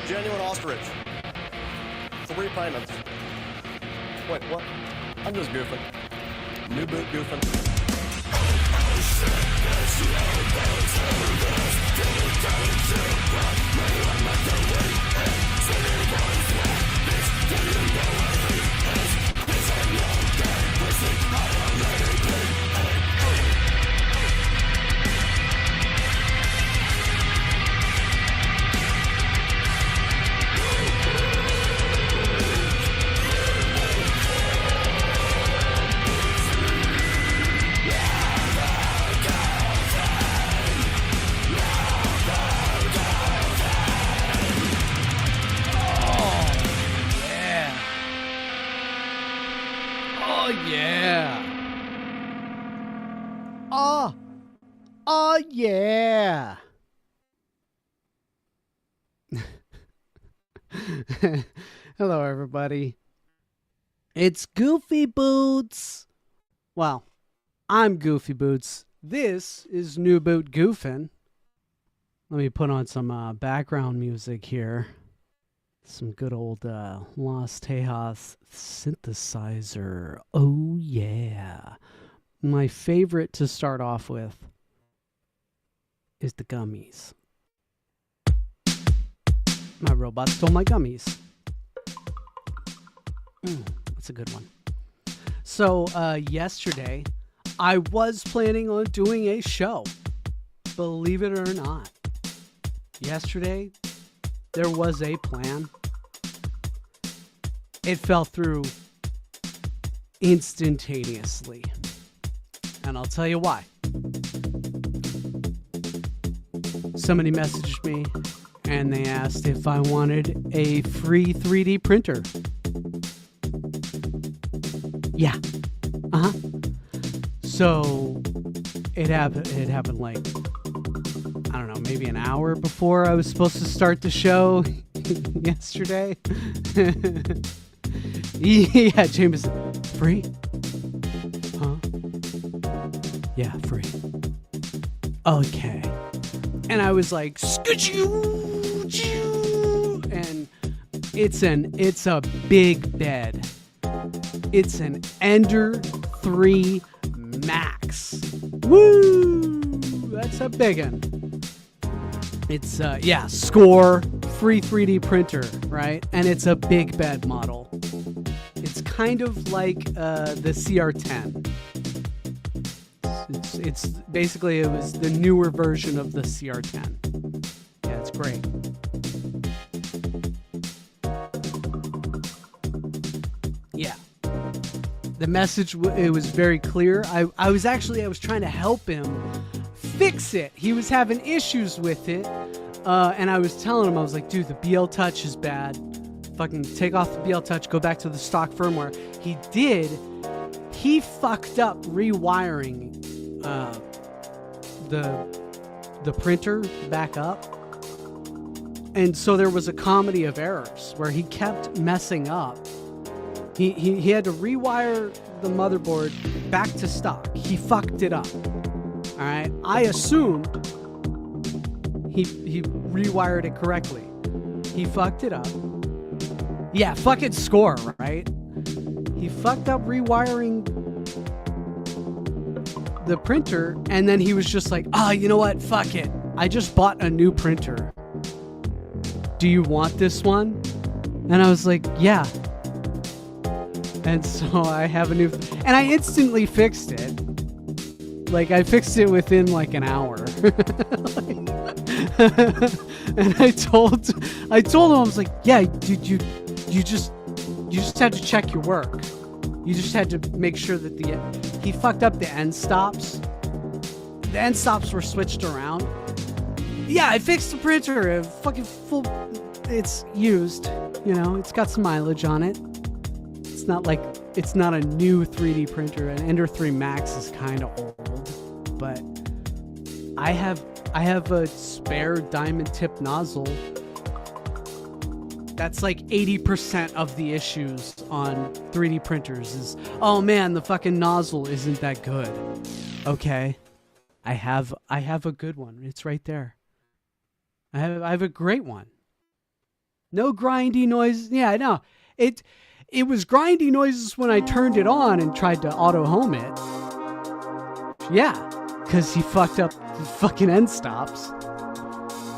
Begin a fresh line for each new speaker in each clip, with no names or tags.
Genuine ostrich. 3 payments. Wait, what? I'm just goofing. New Boot Goofin.
Oh, yeah. Oh, yeah. Hello, everybody. It's Goofy Boots. Well, I'm Goofy Boots. This is New Boot Goofin. Let me put on some background music here. Some good old Los Tejas synthesizer. Oh, yeah. My favorite to start off with is the gummies. My robot stole my gummies. That's a good one. So, yesterday, I was planning on doing a show. Believe it or not. Yesterday, there was a plan. It fell through instantaneously. And I'll tell you why. Somebody messaged me and they asked if I wanted a free 3D printer. Yeah. Uh-huh. So it happened like, I don't know, maybe an hour before I was supposed to start the show yesterday. Yeah, Jameson. Free? Huh? Yeah, free. Okay. And I was like, and it's a big bed. It's an Ender 3 Max. Woo! That's a big one. It's Score free 3D printer, right? And it's a big bed model. It's kind of like the CR10. It's basically, it was the newer version of the CR10. Yeah, it's great. Yeah. The message, it was very clear. I was trying to help him fix it. He was having issues with it. And I was telling him, I was like, dude, the BL Touch is bad. Fucking take off the BL Touch, go back to the stock firmware. He did. He fucked up rewiring the printer back up. And so there was a comedy of errors where he kept messing up. He had to rewire the motherboard back to stock. He fucked it up. All right. I assumed he rewired it correctly. He fucked it up. Yeah, fucking Score, right? He fucked up rewiring the printer, and then he was just like, you know what? Fuck it. I just bought a new printer. Do you want this one? And I was like, yeah. And so I have a new... And I instantly fixed it. Like, I fixed it within like an hour. And I told him, I was like, yeah, dude, you just had to check your work. You just had to make sure that he fucked up the end stops. The end stops were switched around. Yeah, I fixed the printer. It's used. You know, it's got some mileage on it. It's not a new 3D printer. An Ender 3 Max is kind of old, but I have a spare diamond tip nozzle. That's like 80% of the issues on 3D printers is, oh man, the fucking nozzle isn't that good. Okay. I have a good one. It's right there. I have a great one. No grindy noises. Yeah, I know. It was grindy noises when I turned it on and tried to auto home it. Yeah, because he fucked up the fucking end stops.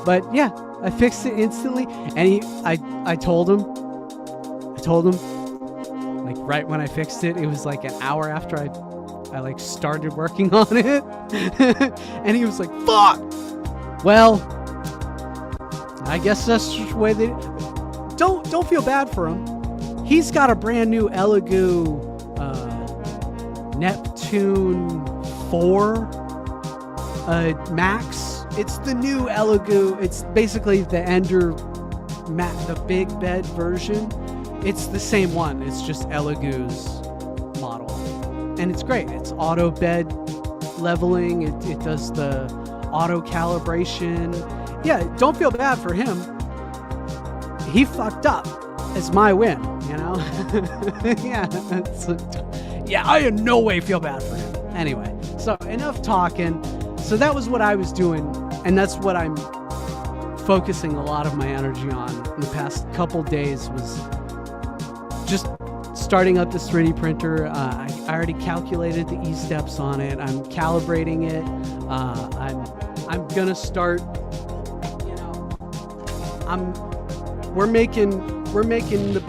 But yeah, I fixed it instantly, and I told him, like right when I fixed it, it was like an hour after I like started working on it, and he was like, "Fuck." Well, I guess that's just the way they. Don't feel bad for him. He's got a brand new Elegoo Neptune 4 Max. It's the new Elegoo. It's basically the Ender, the big bed version. It's the same one. It's just Elegoo's model, and it's great. It's auto bed leveling. It does the auto calibration. Yeah, don't feel bad for him. He fucked up. It's my win, you know? Yeah. Yeah, I in no way feel bad for him. Anyway, so enough talking. So that was what I was doing, and that's what I'm focusing a lot of my energy on in the past couple days, was just starting up this 3D printer. I already calculated the E-steps on it. I'm calibrating it. I'm gonna start, you know, we're making the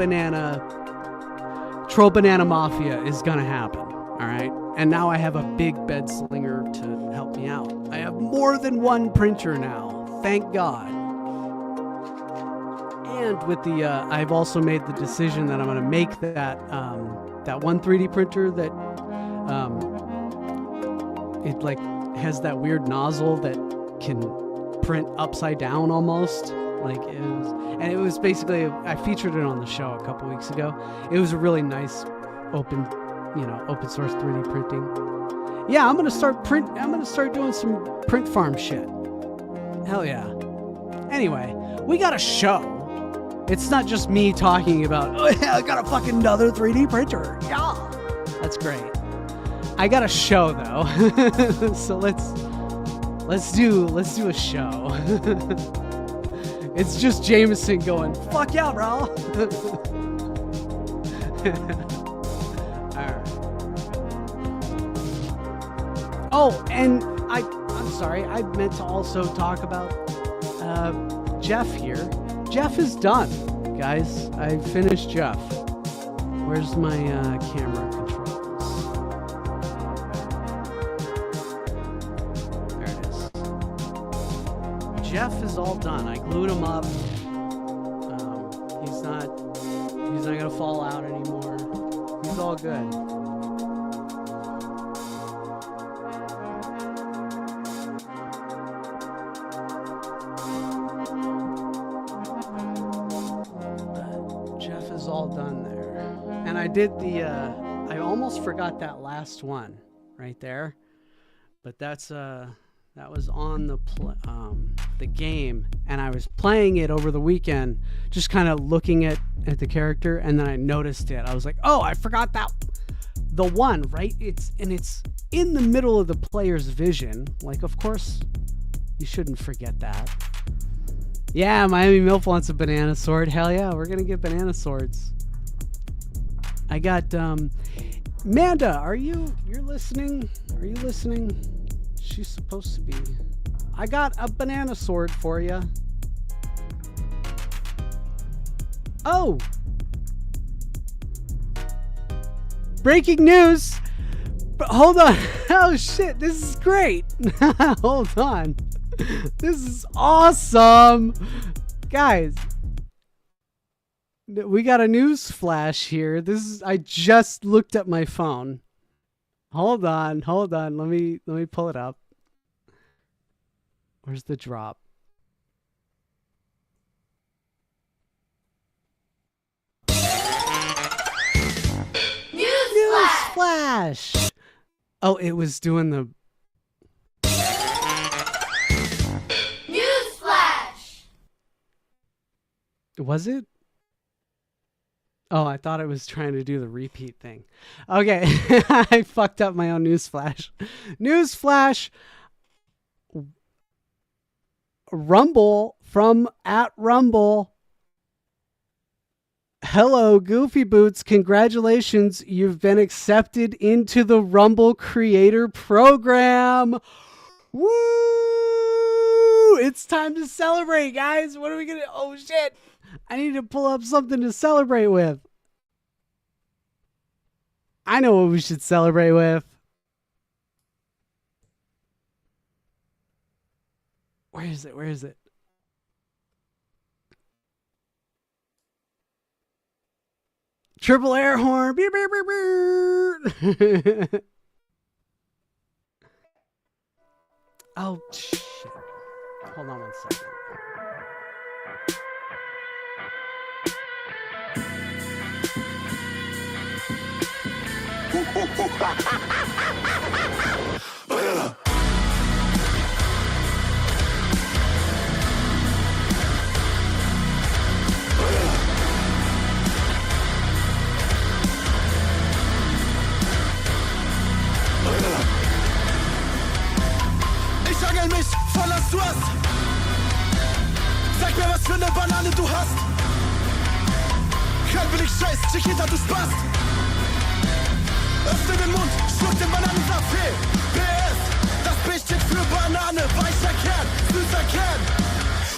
Troll Banana Mafia is gonna happen, all right? And now I have a big bed slinger to help me out. I have more than one printer now, thank God. And with the, I've also made the decision that I'm gonna make that one 3D printer that, it like has that weird nozzle that can print upside down almost. Like it was basically, I featured it on the show a couple weeks ago. It was a really nice open source 3D printing. Yeah, I'm gonna start doing some print farm shit. Hell yeah. Anyway, we got a show. It's not just me talking about, oh yeah, I got a fucking another 3D printer. Yeah, that's great. I got a show though, so let's do a show. It's just Jameson going, fuck yeah, bro. Alright. Oh, and I'm sorry, I meant to also talk about Jeff here. Jeff is done, guys. I finished Jeff. Where's my camera controls? There it is. Jeff is all done. I glued him up. He's not gonna fall out anymore. He's all good. Jeff is all done there. And I did I almost forgot that last one right there. But that was on the game, and I was playing it over the weekend, just kind of looking at the character, and then I noticed it. I was like, oh, I forgot that the one, right? It's in the middle of the player's vision. Like, of course, you shouldn't forget that. Yeah, Miami Milf wants a banana sword. Hell yeah, we're gonna get banana swords. I got Manda, you're listening? Are you listening? She's supposed to be. I got a banana sword for you. Oh! Breaking news! But hold on. Oh shit, this is great. Hold on. This is awesome. Guys, we got a news flash here. I just looked at my phone. Hold on. Let me pull it up. Where's the drop? News flash. Oh, it was doing the
News flash.
Was it? Oh, I thought it was trying to do the repeat thing. Okay, I fucked up my own newsflash. Newsflash. Rumble from @Rumble Hello, Goofy Boots. Congratulations. You've been accepted into the Rumble Creator Program. Woo! It's time to celebrate, guys. What are we going to... Oh, shit. I need to pull up something to celebrate with. I know what we should celebrate with. Where is it? Where is it? Triple air horn. Beer, beer, beer, beer. Oh, shit. Hold on one second.
Ich angel mich voll als du hast. Sag mir, was für eine Banane du hast. Kein billig Scheiß, Chiquita, du Spast. Öffne den Mund, schluck den Bananensaft. Hey, PS, das B steht für Banane. Weicher Kern, süßer Kern.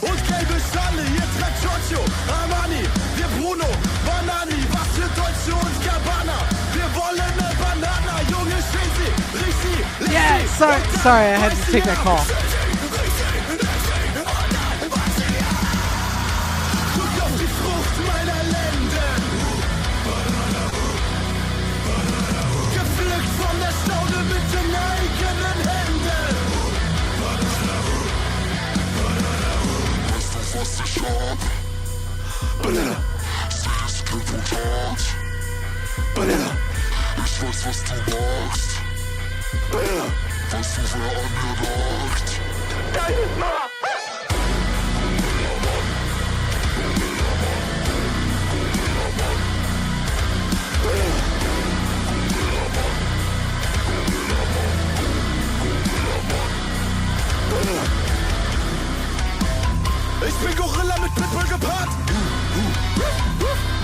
Und gelbe Schale, ihr tragt Giorgio, Armani. Wir Bruno, Banani, was für Deutsche und Gabbana. Wir wollen eine Banana, Junge, stehen sie, riech sie, leg
Yeah,
sie.
sorry, I had to take that call.
Guck auf die Frucht meiner Lenden. Gepflückt von der Staude mit den eigenen Händen. Weißt du, was ich hab? Banana. Sie ist Resultat. Banana. Ich weiß, was du magst. Banana. Weißt du, wer an mir nagt? Deine Mama. Ich bin Gorilla mit Pitbull gepaart.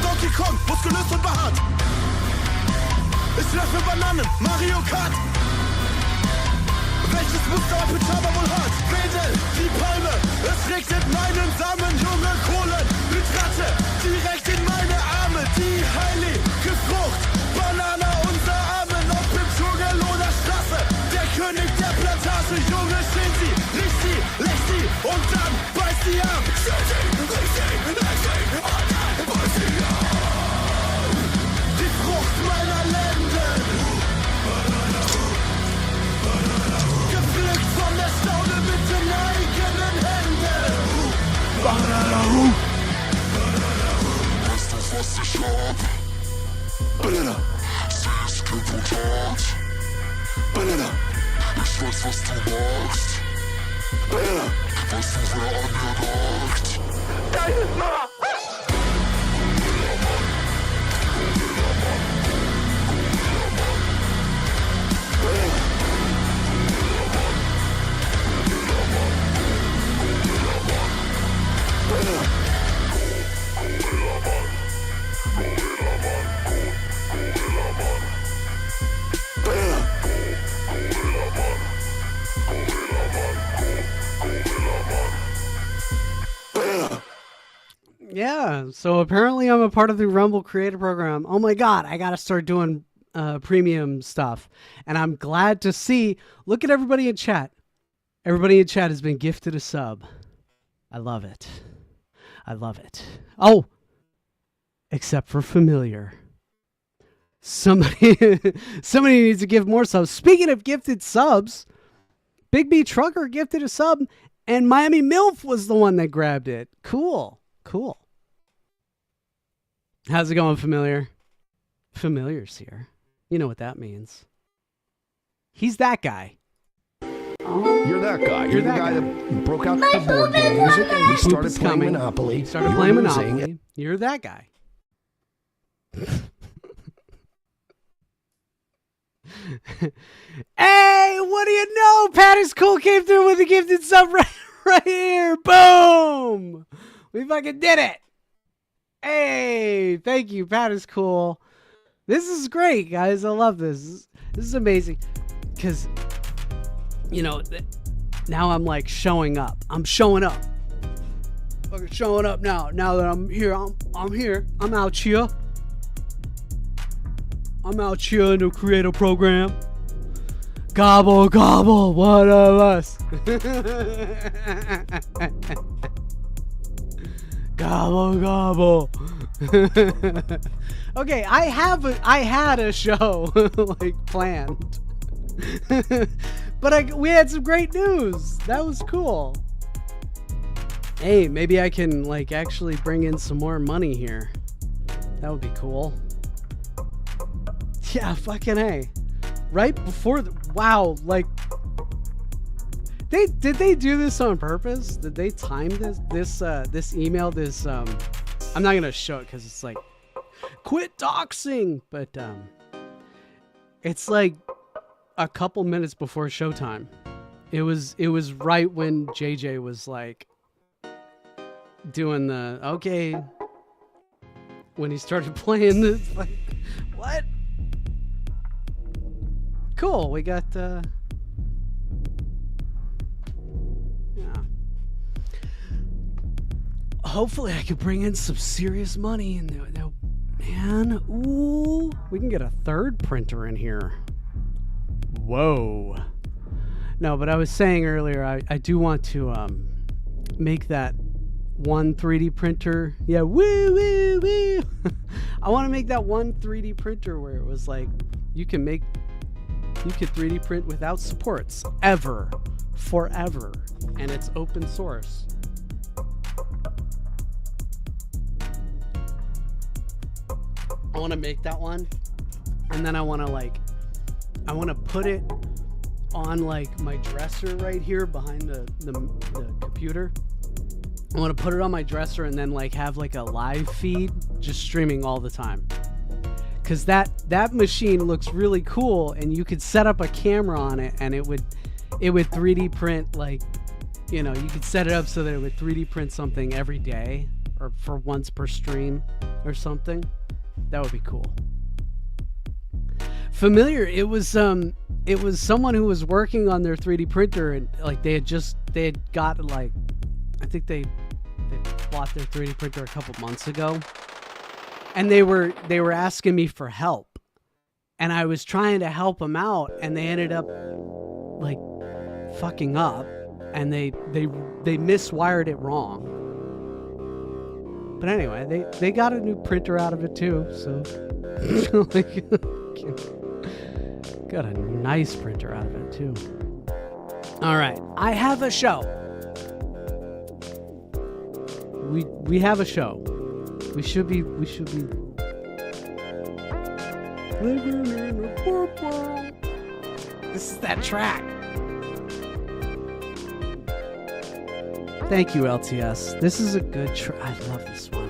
Donkey Kong, muskulös und behaart. Ich löffel Bananen, Mario Kart. Welches Muster ein Pyjama wohl hat? Wedel, die Palme, es regnet meinen Samen, junge Kohlen, Hydrate, direkt in meine Arme, die heilige Frucht, Banana unser Armen, ob im Dschungel oder Straße, der König der Plantage, Junge, stehen sie, riech sie, lech sie und dann beiß sie ab. Die Frucht meiner Lenden. Gepflückt von der Staude mit den eigenen Händen. Weißt du, was ich hab? Banana. Sie ist Resultat. Banana. Ich weiß, was du magst. Banana. Weißt du, wer an mir nagt? Deine Mama.
Yeah, so apparently I'm a part of the Rumble Creator Program. Oh my God, I got to start doing premium stuff. And I'm glad to see, look at everybody in chat. Everybody in chat has been gifted a sub. I love it. I love it. Oh, except for Familiar. Somebody needs to give more subs. Speaking of gifted subs, Big B Trucker gifted a sub and Miami MILF was the one that grabbed it. Cool. Cool. How's it going, Familiar? Familiar's here. You know what that means. He's that guy.
You're that guy. You're the
that
guy
guy.
that broke out the board game music and we started
is
playing
coming.
Monopoly.
Started
You
playing
were losing.
Monopoly. You're that guy. Hey, what do you know? Pat is cool came through with a gifted sub right here. Boom. We fucking did it. Hey, thank you. Pat is cool. This is great, guys. I love this. This is amazing. Because, you know, now I'm like showing up. I'm showing up. Fucking showing up now. Now that I'm here, I'm here. I'm out here. I'm out here in the creative program. Gobble, gobble, one of us. Gobble, gobble. Okay, I had a show like planned. But we had some great news. That was cool. Hey, maybe I can like actually bring in some more money here. That would be cool. Yeah, fucking A. Right before wow, like did they do this on purpose? Did they time this email I'm not gonna show it because it's like quit doxing, but it's like a couple minutes before showtime. It was right when JJ was like doing the okay when he started playing this. Like, what? Cool, we got yeah. Hopefully I could bring in some serious money and man, ooh, we can get a third printer in here. Whoa. No, but I was saying earlier I do want to make that one 3D printer. Yeah, woo woo woo. I want to make that one 3D printer where it was like you could 3D print without supports ever, forever, and it's open source. I want to make that one, and then I want to put it on like my dresser right here behind the computer. I want to put it on my dresser and then like have like a live feed just streaming all the time. Cause that machine looks really cool, and you could set up a camera on it, and it would 3D print, like, you know, you could set it up so that it would 3D print something every day or for once per stream or something. That would be cool. Familiar, it was someone who was working on their 3D printer, and like they had got like, I think they bought their 3D printer a couple months ago. And they were asking me for help, and I was trying to help them out, and they ended up like fucking up, and they miswired it wrong. But anyway, they got a new printer out of it too, so like, got a nice printer out of it too. All right, I have a show. We have a show. We should be living in a purple. This is that track. Thank you, LTS. This is a good track. I love this one.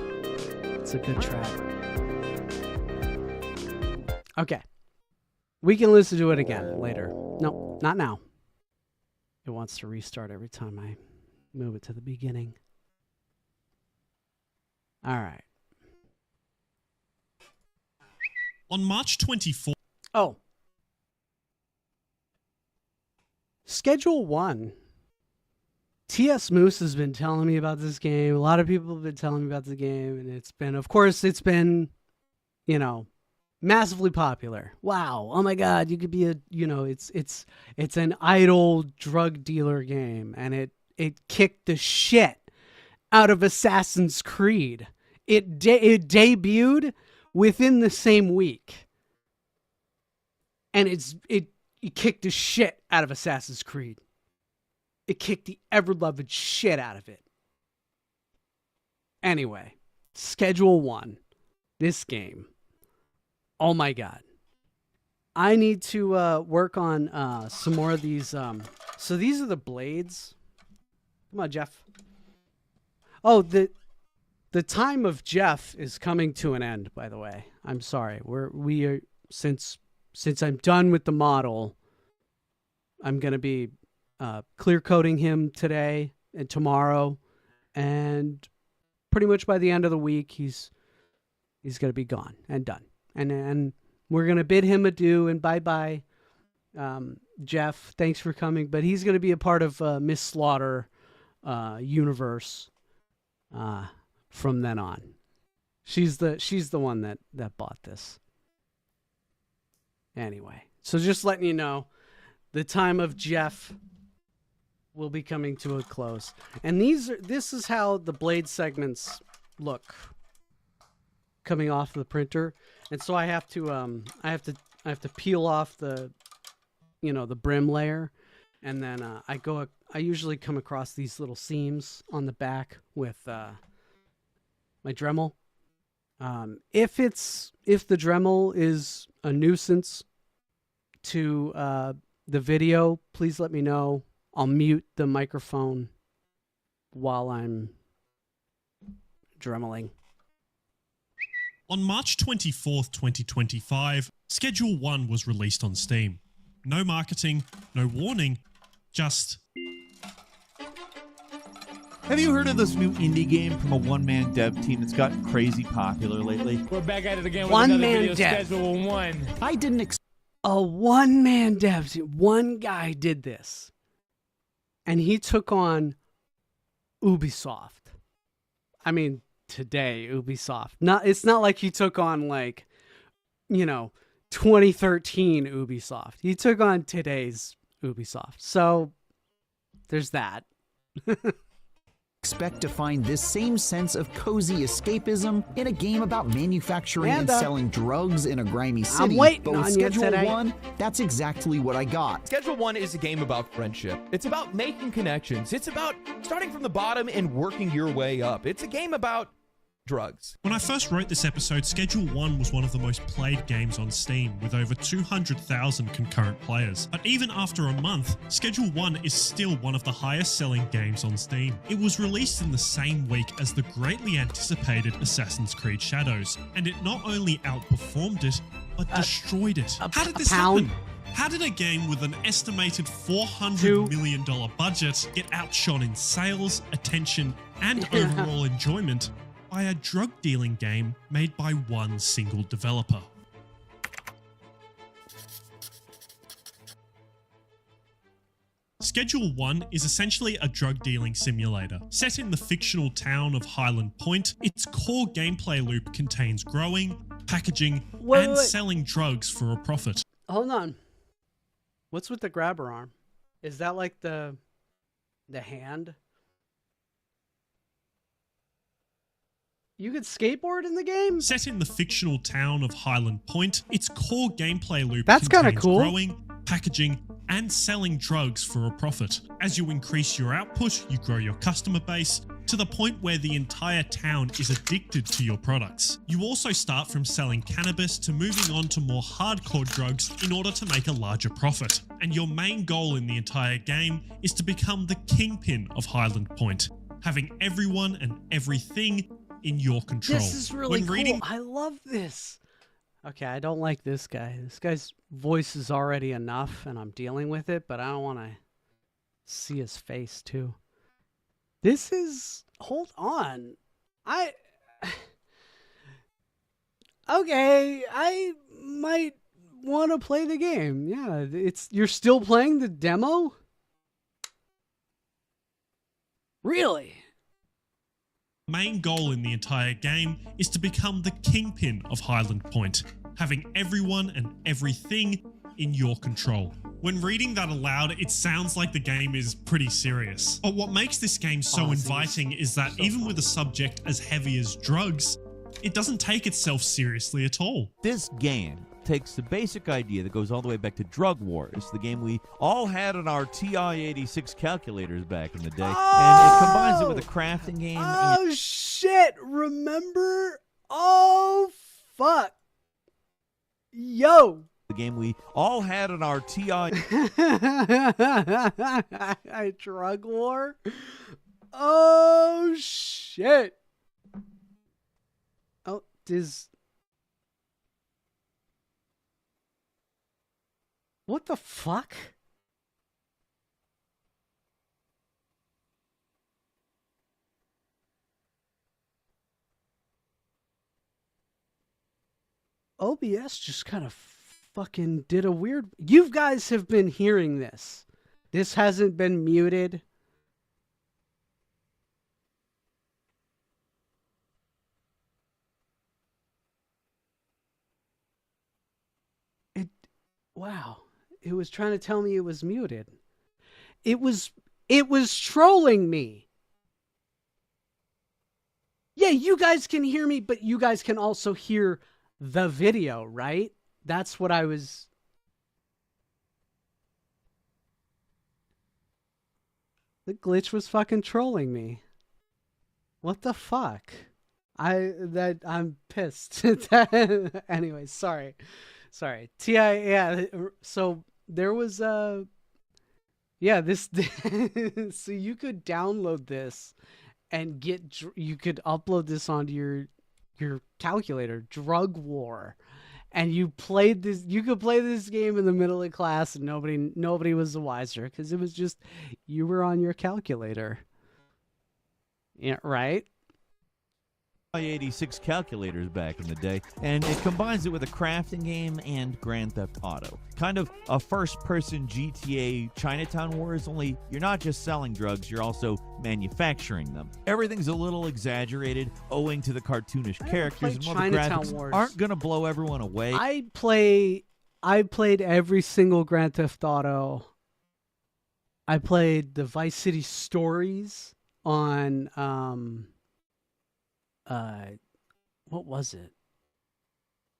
It's a good track. Okay. We can listen to it again later. No, not now. It wants to restart every time I move it to the beginning. All right.
On March 24th.
Oh. Schedule 1. T.S. Moose has been telling me about this game. A lot of people have been telling me about the game, and it's been, you know, massively popular. Wow. Oh my God. You could be it's an idle drug dealer game, and it kicked the shit out of Assassin's Creed. It debuted within the same week, and it kicked the shit out of Assassin's Creed. It kicked the ever-loved shit out of it. Anyway, Schedule 1. This game. Oh my God. I need to work on some more of these. So these are the blades. Come on, Jeff. Oh, the time of Jeff is coming to an end, by the way. I'm sorry. We are since I'm done with the model, I'm going to be clear coating him today and tomorrow, and pretty much by the end of the week he's He's going to be gone and done. And we're going to bid him adieu and bye-bye. Jeff, thanks for coming. But he's going to be a part of Miss Slaughter universe from then on. She's the one that bought this. Anyway, so just letting you know, the time of Jeff will be coming to a close. And this is how the blade segments look coming off the printer. And so I have to peel off the the brim layer, and then I usually come across these little seams on the back with my Dremel. If the Dremel is a nuisance to the video, please let me know. I'll mute the microphone while I'm dremeling.
On March 24th, 2025, Schedule 1 was released on Steam. No marketing, no warning, just...
Have you heard of this new indie game from a one-man dev team that's gotten crazy popular lately?
We're back at it again with
One
another
man
video,
dev.
Schedule 1.
I didn't
A one-man dev team. One guy did this. And he took on Ubisoft. I mean, today, Ubisoft. It's not like he took on 2013 Ubisoft. He took on today's Ubisoft. So there's that.
Expect to find this same sense of cozy escapism in a game about manufacturing and selling drugs in a grimy city.
I'm waiting
but with
on you
Schedule
today.
1, that's exactly what I got.
Schedule 1 is a game about friendship. It's about making connections. It's about starting from the bottom and working your way up. It's a game about drugs.
When I first wrote this episode, Schedule 1 was one of the most played games on Steam, with over 200,000 concurrent players. But even after a month, Schedule 1 is still one of the highest selling games on Steam. It was released in the same week as the greatly anticipated Assassin's Creed Shadows, and it not only outperformed it, but destroyed it. How did this happen? How did a game with an estimated $400 million budget get outshone in sales, attention, and overall enjoyment by a drug dealing game made by one single developer? Schedule 1 is essentially a drug dealing simulator. Set in the fictional town of Highland Point, its core gameplay loop contains growing, packaging, and selling drugs for a profit.
Hold on. What's with the grabber arm? Is that like the hand? You could skateboard in the game?
Set in the fictional town of Highland Point, its core gameplay loop
That's kinda
contains
cool.
growing, packaging, and selling drugs for a profit. As you increase your output, you grow your customer base to the point where the entire town is addicted to your products. You also start from selling cannabis to moving on to more hardcore drugs in order to make a larger profit. And your main goal in the entire game is to become the kingpin of Highland Point, having everyone and everything in your control.
This is really
When
cool.
reading-
I love this. Okay, I don't like this guy. This guy's voice is already enough, and I'm dealing with it, but I don't want to see his face, too. This is... Hold on. Okay, I might want to play the game. Yeah, you're still playing the demo? Really?
Main goal in the entire game is to become the kingpin of Highland Point, having everyone and everything in your control. When reading that aloud, it sounds like the game is pretty serious. But what makes this game so inviting is that even with a subject as heavy as drugs, it doesn't take itself seriously at all.
This game takes the basic idea that goes all the way back to Drug Wars, the game we all had on our TI-86 calculators back in the day, and it combines it with a crafting game.
Oh, shit. Remember? Oh, fuck. Yo.
The game we all had on our TI...
Drug War? Oh, shit. Oh, what the fuck? OBS just kind of fucking did a weird... You guys have been hearing this. This hasn't been muted. Wow. It was trying to tell me it was muted. It was trolling me. Yeah, you guys can hear me, but you guys can also hear the video, right? That's what I was... The glitch was fucking trolling me. What the fuck? I'm pissed. Anyway, sorry. Yeah, so there was yeah, this so you could download this and you could upload this onto your calculator, Drug War. And you could play this game in the middle of class and nobody was the wiser because it was just you were on your calculator. Yeah, right?
86 calculators back in the day, and it combines it with a crafting game and Grand Theft Auto. Kind of a first-person GTA Chinatown Wars, only you're not just selling drugs, you're also manufacturing them. Everything's a little exaggerated owing to the cartoonish characters, and while the graphics aren't going to blow everyone away.
I played every single Grand Theft Auto. I played the Vice City Stories on what was it?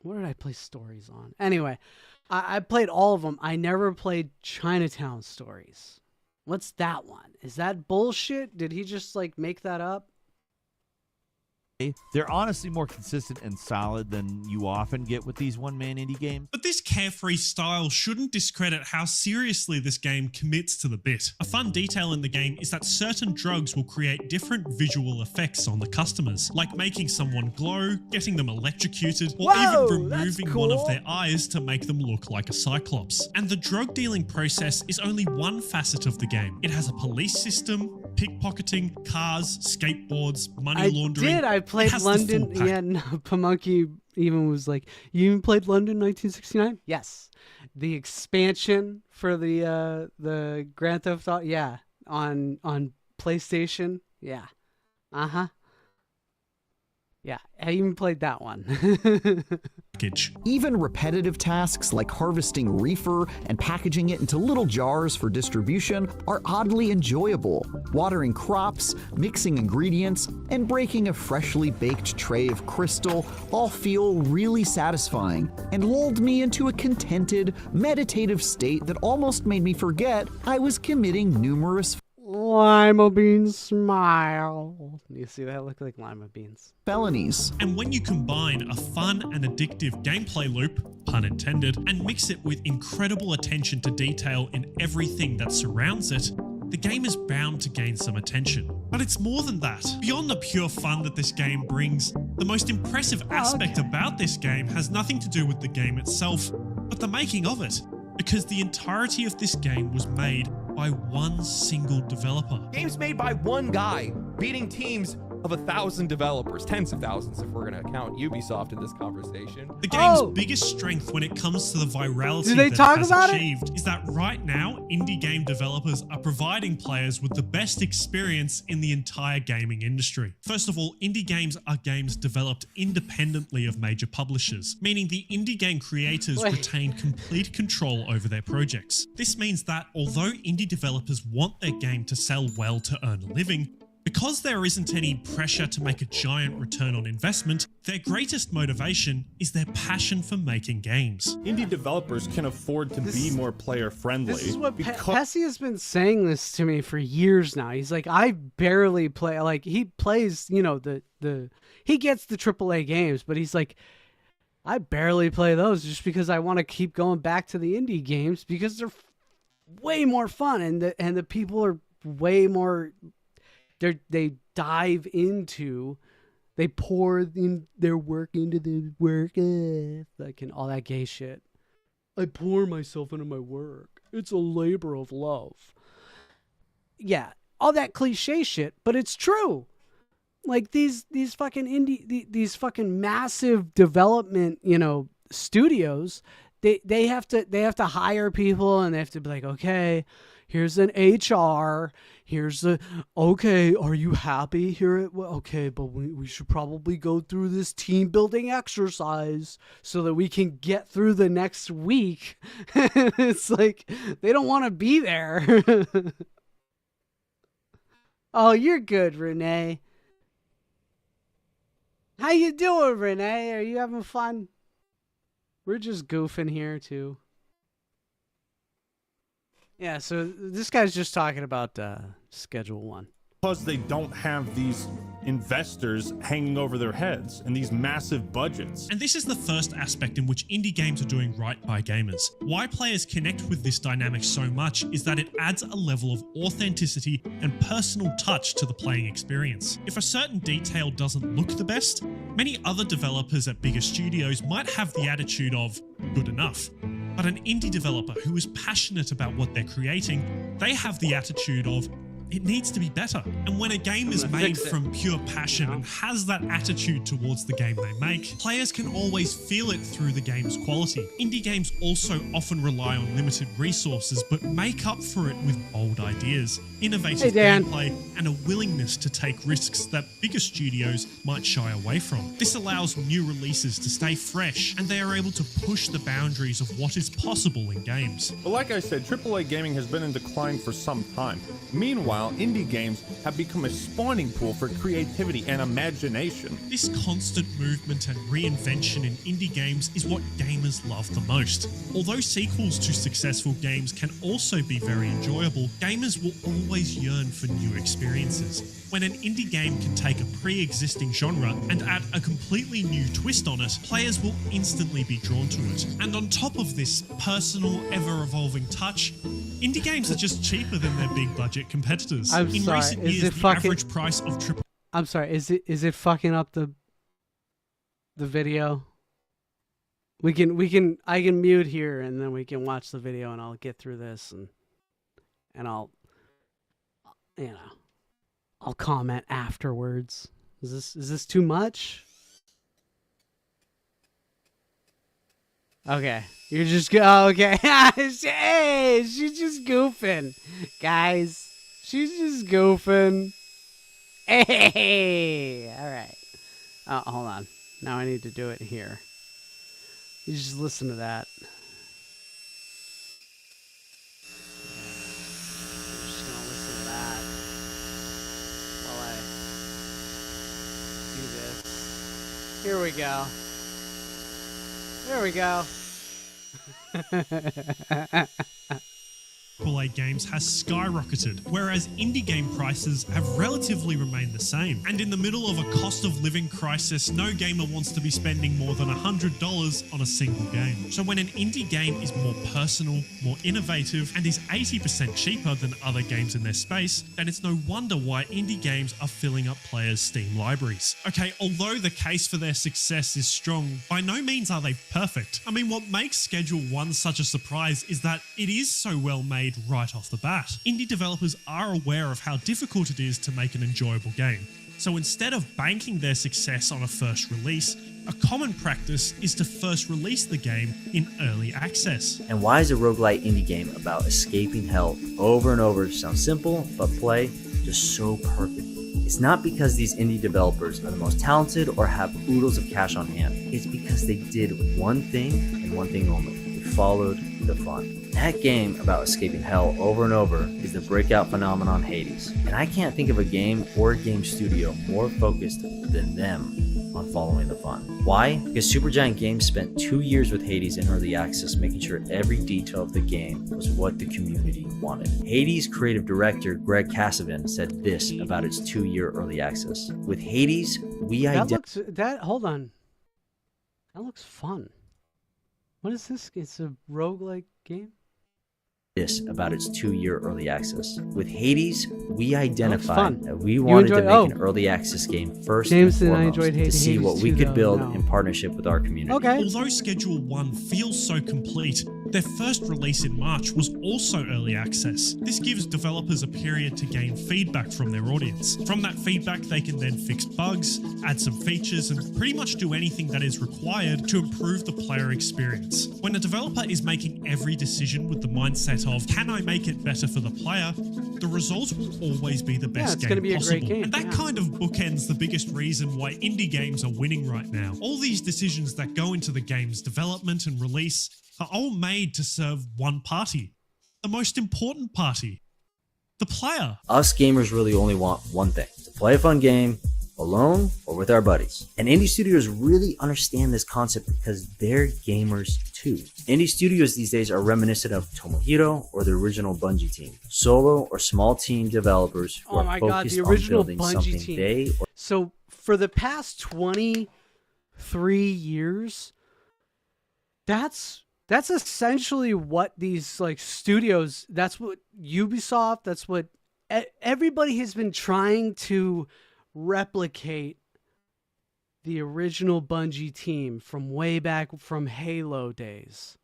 What did I play Stories on? Anyway, I played all of them. I never played Chinatown Stories. What's that one? Is that bullshit? Did he just like make that up?
They're honestly more consistent and solid than you often get with these one-man indie games.
But this carefree style shouldn't discredit how seriously this game commits to the bit. A fun detail in the game is that certain drugs will create different visual effects on the customers, like making someone glow, getting them electrocuted, or even removing one of their eyes to make them look like a cyclops. And the drug dealing process is only one facet of the game. It has a police system, pickpocketing, cars, skateboards, money laundering.
I played London. Yeah, no, Pamunky even was like, "You even played London 1969?" Yes, the expansion for the Grand Theft Auto. Yeah, on PlayStation. Yeah, yeah, I even played that one.
Even repetitive tasks like harvesting reefer and packaging it into little jars for distribution are oddly enjoyable. Watering crops, mixing ingredients, and breaking a freshly baked tray of crystal all feel really satisfying and lulled me into a contented, meditative state that almost made me forget I was committing numerous
lima bean smile. You see that? Look like lima beans.
Felonies.
And when you combine a fun and addictive gameplay loop, pun intended, and mix it with incredible attention to detail in everything that surrounds it, the game is bound to gain some attention. But it's more than that. Beyond the pure fun that this game brings, the most impressive aspect about this game has nothing to do with the game itself, but the making of it. Because the entirety of this game was made by one single developer.
Games made by one guy, beating teams of 1,000 developers, tens of thousands if we're going to count Ubisoft in this conversation.
The game's biggest strength when it comes to the virality that it has achieved is that right now, indie game developers are providing players with the best experience in the entire gaming industry. First of all, indie games are games developed independently of major publishers, meaning the indie game creators retain complete control over their projects. This means that although indie developers want their game to sell well to earn a living, because there isn't any pressure to make a giant return on investment, their greatest motivation is their passion for making games.
Indie developers can afford to be more player-friendly.
This is what Pessy has been saying this to me for years now. He's like, I barely play, like, he plays, you know, he gets the AAA games, but he's like, I barely play those just because I want to keep going back to the indie games because they're way more fun and the people are way more... They dive into, they pour in their work into the work, like and all that gay shit. I pour myself into my work. It's a labor of love. Yeah, all that cliche shit, but it's true. Like these fucking indie, these fucking massive development, you know, studios, they have to hire people, and they have to be like, okay, here's an HR, here's the, okay, are you happy here? Okay, but we should probably go through this team building exercise so that we can get through the next week. It's like, they don't want to be there. Oh, you're good, Renee. How you doing, Renee? Are you having fun? We're just goofing here, too. Yeah, so this guy's just talking about Schedule 1.
Because they don't have these investors hanging over their heads and these massive budgets.
And this is the first aspect in which indie games are doing right by gamers. Why players connect with this dynamic so much is that it adds a level of authenticity and personal touch to the playing experience. If a certain detail doesn't look the best, many other developers at bigger studios might have the attitude of good enough. But an indie developer who is passionate about what they're creating, they have the attitude of it needs to be better. And when a game is made from pure passion and has that attitude towards the game they make, players can always feel it through the game's quality. Indie games also often rely on limited resources, but make up for it with bold ideas, innovative gameplay, and a willingness to take risks that bigger studios might shy away from. This allows new releases to stay fresh, and they are able to push the boundaries of what is possible in games.
But like I said, AAA gaming has been in decline for some time. Meanwhile, indie games have become a spawning pool for creativity and imagination.
This constant movement and reinvention in indie games is what gamers love the most. Although sequels to successful games can also be very enjoyable, gamers will always yearn for new experiences. When an indie game can take a pre-existing genre and add a completely new twist on it, players will instantly be drawn to it. And on top of this personal, ever-evolving touch, indie games are just cheaper than their big-budget competitors.
I'm
In
sorry,
recent
is
years,
it
the
fucking-
average price of triple...
I'm sorry, is it fucking up the video? I can mute here, and then we can watch the video, and I'll get through this, and I'll, I'll comment afterwards. Is this too much? Okay, you're just okay. Hey, she's just goofing, guys. She's just goofing. Hey, all right. Oh, hold on. Now I need to do it here. You just listen to that. I'm just gonna listen to that while I do this. Here we go. There we go.
AAA games has skyrocketed, whereas indie game prices have relatively remained the same. And in the middle of a cost of living crisis, no gamer wants to be spending more than $100 on a single game. So when an indie game is more personal, more innovative, and is 80% cheaper than other games in their space, then it's no wonder why indie games are filling up players' Steam libraries. Okay, although the case for their success is strong, by no means are they perfect. I mean, what makes Schedule 1 such a surprise is that it is so well made right off the bat. Indie developers are aware of how difficult it is to make an enjoyable game. So instead of banking their success on a first release, a common practice is to first release the game in early access.
And why is a roguelite indie game about escaping hell over and over sounds simple, but play just so perfect? It's not because these indie developers are the most talented or have oodles of cash on hand. It's because they did one thing and one thing only. They followed the fun. That game about escaping hell over and over is the breakout phenomenon Hades. And I can't think of a game or a game studio more focused than them on following the fun. Why? Because Supergiant Games spent 2 years with Hades in early access, making sure every detail of the game was what the community wanted. Hades creative director Greg Kasavin said this about its 2-year early access. With Hades, we
hold on. That looks fun. What is this? It's a roguelike game?
This about its 2-year early access. With Hades, we identified that we
You
wanted to
enjoy-
make an early access game first
James
and
and I
foremost
enjoyed
to see
Hades
what we
too,
could
though.
build
No.
in partnership with our community.
Okay.
Although Schedule 1 feels so complete, Their first release in March was also early access. This gives developers a period to gain feedback from their audience. From that feedback, they can then fix bugs, add some features, and pretty much do anything that is required to improve the player experience. When a developer is making every decision with the mindset of, can I make it better for the player, the result will always be the best
it's gonna
game
be a
possible.
great game,
And that kind of bookends the biggest reason why indie games are winning right now. All these decisions that go into the game's development and release are all made to serve one party, the most important party, the player.
Us gamers really only want one thing: to play a fun game, alone or with our buddies. And indie studios really understand this concept because they're gamers too. Indie studios these days are reminiscent of Tomohiro or the original Bungie team. Solo or small team developers who are focused on building something they or
So for the past 23 years, that's essentially what these like studios, that's what Ubisoft, that's what everybody has been trying to replicate. The original Bungie team from way back from Halo days.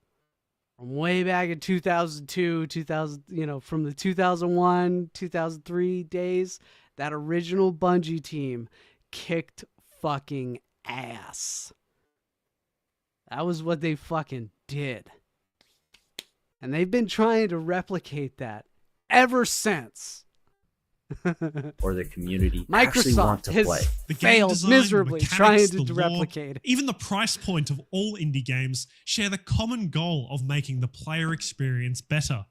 From way back in 2002, 2000, from the 2001, 2003 days, that original Bungie team kicked fucking ass. That was what they fucking did. And they've been trying to replicate that ever since.
or the community
Microsoft
actually want to play.
The game
failed
design,
miserably
the mechanics,
trying to
the lore,
replicate it.
Even the price point of all indie games share the common goal of making the player experience better.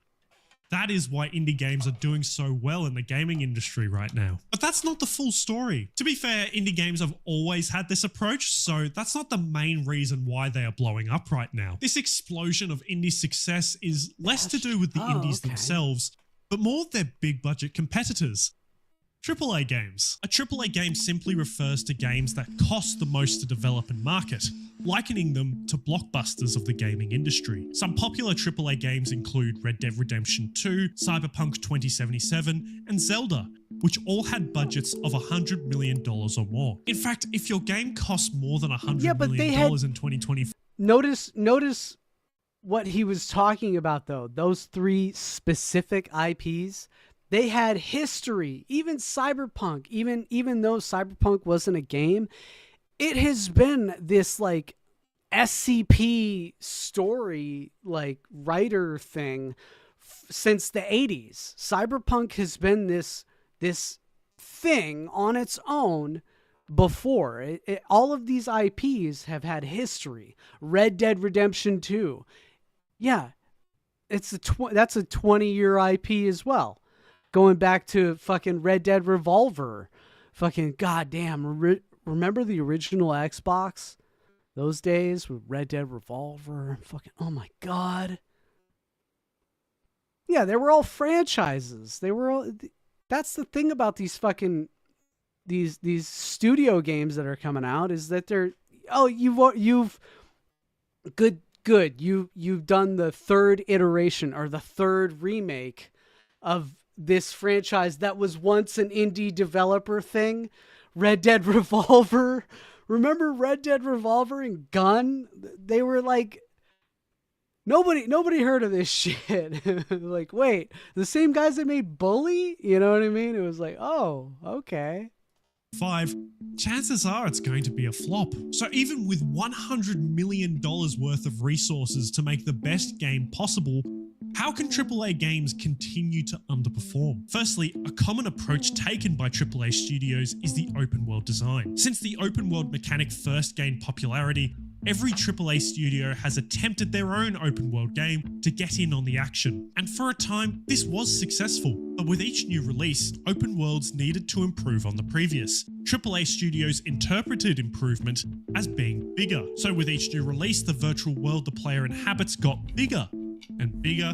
That is why indie games are doing so well in the gaming industry right now. But that's not the full story. To be fair, indie games have always had this approach, so that's not the main reason why they are blowing up right now. This explosion of indie success is less to do with the indies themselves, but more their big budget competitors. AAA games. A AAA game simply refers to games that cost the most to develop and market, likening them to blockbusters of the gaming industry. Some popular AAA games include Red Dead Redemption 2, Cyberpunk 2077, and Zelda, which all had budgets of $100 million or more. In fact, if your game costs more than $100 million in 2024...
Notice what he was talking about, though. Those three specific IPs, they had history. Even Cyberpunk, even though Cyberpunk wasn't a game, it has been this like SCP story like writer thing since the 80s. Cyberpunk has been this thing on its own before. All of these IPs have had history. Red Dead Redemption 2. Yeah. That's a 20-year IP as well. Going back to fucking Red Dead Revolver. Fucking goddamn. Remember the original Xbox? Those days with Red Dead Revolver. Fucking, oh my God. Yeah, they were all franchises. They were all... That's the thing about these fucking... These studio games that are coming out is that they're... Oh, you've... Good. You've done the third iteration or the third remake of this franchise that was once an indie developer thing. Red Dead Revolver. Remember Red Dead Revolver and Gun? They were like, nobody heard of this shit. Like, wait, the same guys that made Bully? You know what I mean? It was like, oh, okay.
5, chances are it's going to be a flop. So even with $100 million worth of resources to make the best game possible, how can AAA games continue to underperform? Firstly, a common approach taken by AAA studios is the open world design. Since the open world mechanic first gained popularity, every AAA studio has attempted their own open world game to get in on the action. And for a time, this was successful. But with each new release, open worlds needed to improve on the previous. AAA studios interpreted improvement as being bigger. So with each new release, the virtual world the player inhabits got bigger and bigger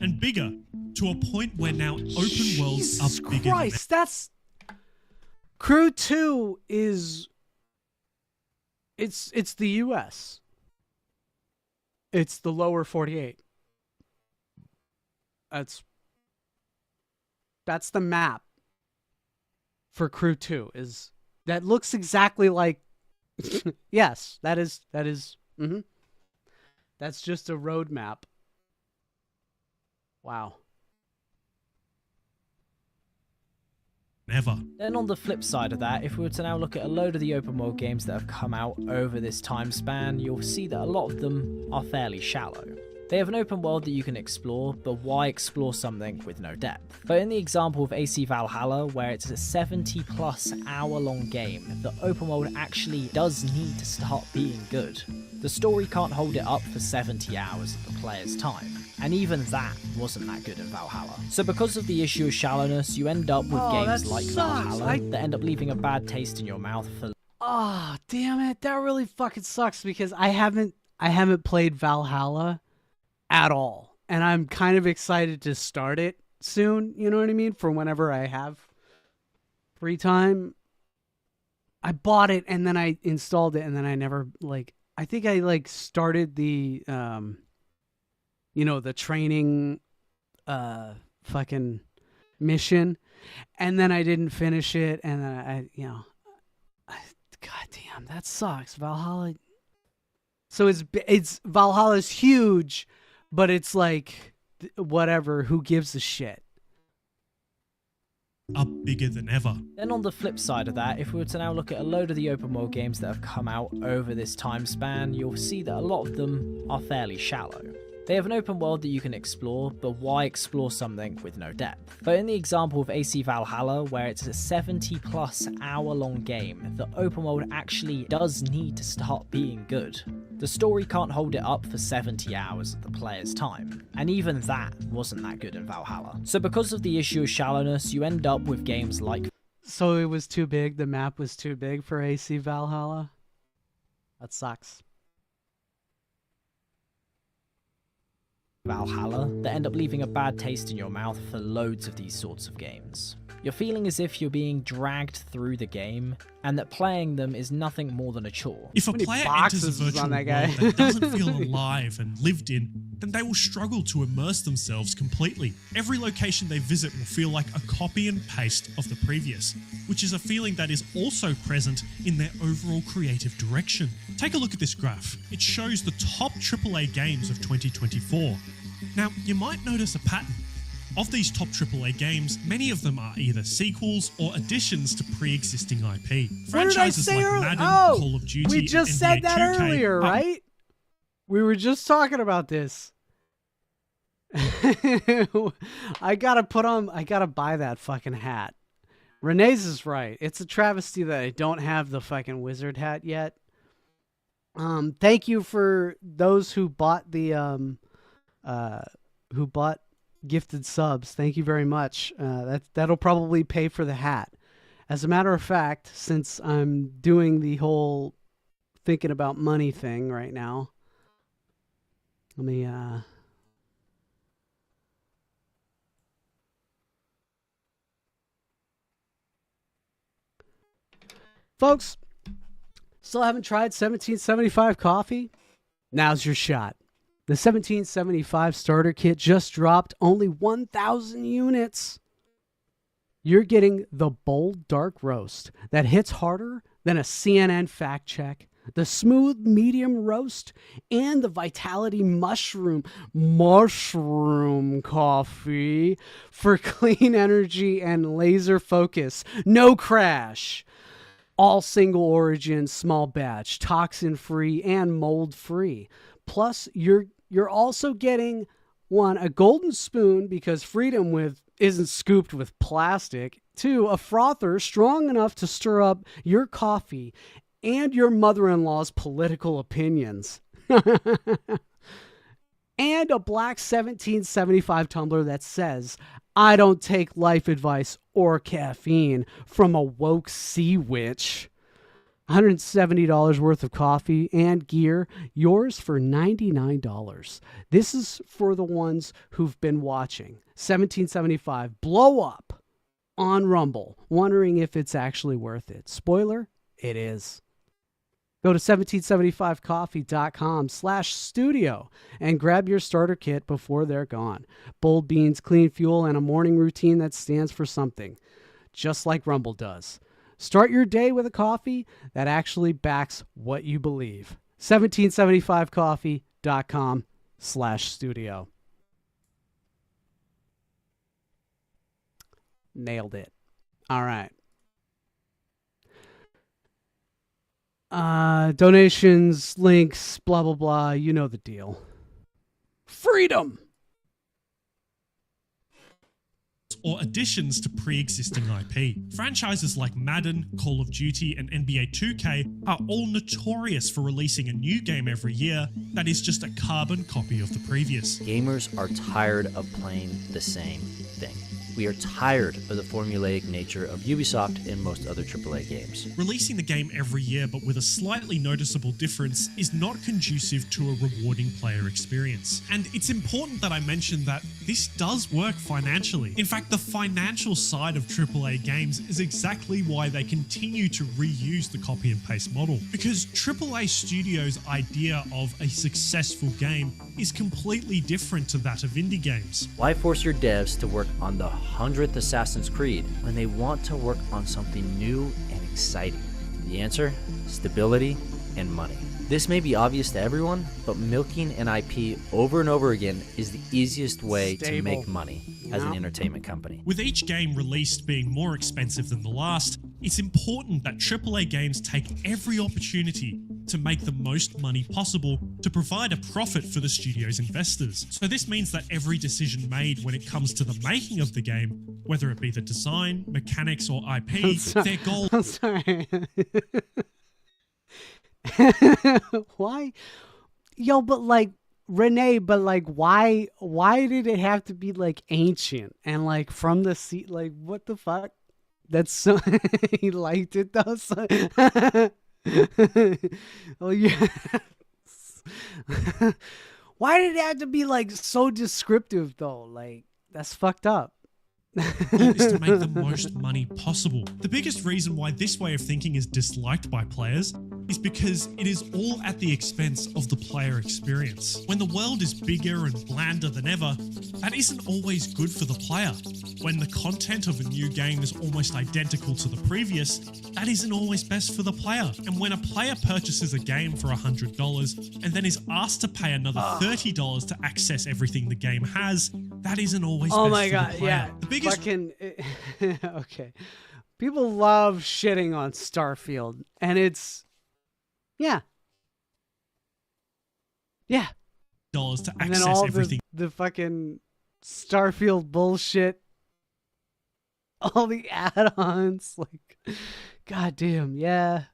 and bigger, to a point where now open worlds are bigger.
Christ, that's... Crew 2 is... It's the US. It's the lower 48. That's the map for Crew 2. That looks exactly like... Yes, that is. That's just a road map Wow.
Ever.
Then on the flip side of that, if we were to now look at a load of the open world games that have come out over this time span, you'll see that a lot of them are fairly shallow. They have an open world that you can explore, but why explore something with no depth? But in the example of AC Valhalla, where it's a 70 plus hour long game, the open world actually does need to start being good. The story can't hold it up for 70 hours of the player's time, and even that wasn't that good in Valhalla. So because of the issue of shallowness, you end up with games like Valhalla that end up leaving a bad taste in your mouth for...
Oh, damn it. That really fucking sucks because I haven't played Valhalla at all. And I'm kind of excited to start it soon, you know what I mean? For whenever I have free time. I bought it and then I installed it and then I never I think I started the the training fucking mission and then I didn't finish it and then God damn, that sucks. Valhalla. So it's Valhalla's huge, but it's like whatever, who gives a shit?
Up bigger than ever.
Then on the flip side of that, if we were to now look at a load of the open world games that have come out over this time span, you'll see that a lot of them are fairly shallow. They have an open world that you can explore, but why explore something with no depth? But in the example of AC Valhalla, where it's a 70 plus hour long game, the open world actually does need to start being good. The story can't hold it up for 70 hours of the player's time, and even that wasn't that good in Valhalla. So because of the issue of shallowness, you end up with games like...
So it was too big, the map was too big for AC Valhalla? That sucks.
Valhalla that end up leaving a bad taste in your mouth for loads of these sorts of games. You're feeling as if you're being dragged through the game, and that playing them is nothing more than a chore.
If a player enters a virtual world that doesn't feel alive and lived in, then they will struggle to immerse themselves completely. Every location they visit will feel like a copy and paste of the previous, which is a feeling that is also present in their overall creative direction. Take a look at this graph. It shows the top AAA games of 2024. Now, you might notice a pattern. Of these top AAA games, many of them are either sequels or additions to pre-existing IP. Franchises like Madden, Call of Duty,
we just
NBA
said that
2K
earlier, right? We were just talking about this. I gotta buy that fucking hat. Renee's is right. It's a travesty that I don't have the fucking wizard hat yet. Thank you for those who bought the gifted subs. Thank you very much. That'll probably pay for the hat. As a matter of fact, since I'm doing the whole thinking about money thing right now, let me folks, still haven't tried 1775 coffee? Now's your shot. The 1775 starter kit just dropped, only 1,000 units. You're getting the bold dark roast that hits harder than a CNN fact check, the smooth medium roast, and the Vitality mushroom coffee for clean energy and laser focus. No crash. All single origin, small batch, toxin free, and mold free. Plus, you're also getting a golden spoon because Freedom isn't scooped with plastic. 2, a frother strong enough to stir up your coffee and your mother-in-law's political opinions. And a black 1775 tumbler that says, "I don't take life advice or caffeine from a woke sea witch." $170 worth of coffee and gear, yours for $99. This is for the ones who've been watching 1775 blow up on Rumble, wondering if it's actually worth it. Spoiler, it is. Go to 1775coffee.com/studio and grab your starter kit before they're gone. Bold beans, clean fuel, and a morning routine that stands for something, just like Rumble does. Start your day with a coffee that actually backs what you believe. 1775coffee.com/studio. Nailed it. All right. Donations, links, blah, blah, blah. You know the deal. Freedom!
Or additions to pre-existing IP. Franchises like Madden, Call of Duty, and NBA 2K are all notorious for releasing a new game every year that is just a carbon copy of the previous.
Gamers are tired of playing the same thing. We are tired of the formulaic nature of Ubisoft and most other AAA games.
Releasing the game every year but with a slightly noticeable difference is not conducive to a rewarding player experience. And it's important that I mention that this does work financially. In fact, the financial side of AAA games is exactly why they continue to reuse the copy and paste model. Because AAA studios' idea of a successful game is completely different to that of indie games.
Why force your devs to work on the 100th Assassin's Creed when they want to work on something new and exciting? The answer? Stability and money. This may be obvious to everyone, but milking an IP over and over again is the easiest way to make money as an entertainment company.
With each game released being more expensive than the last, it's important that AAA games take every opportunity to make the most money possible to provide a profit for the studio's investors. So this means that every decision made when it comes to the making of the game, whether it be the design, mechanics, or IP, their goal...
I'm sorry. Why? Yo, but like, Renee, but like, why did it have to be like ancient and like from the sea? Like, what the fuck? That's so, he liked it though. So, oh yeah. Why did it have to be like so descriptive though? Like, that's fucked up.
Is to make the most money possible. The biggest reason why this way of thinking is disliked by players is because it is all at the expense of the player experience. When the world is bigger and blander than ever, that isn't always good for the player. When the content of a new game is almost identical to the previous, that isn't always best for the player. And when a player purchases a game for $100 and then is asked to pay another $30 to access everything the game has, that isn't always best for the player.
Yeah.
The biggest
okay. People love shitting on Starfield, and it's yeah.
dollars to
And
access
then all
everything.
the fucking Starfield bullshit, all the add-ons, like, goddamn, yeah.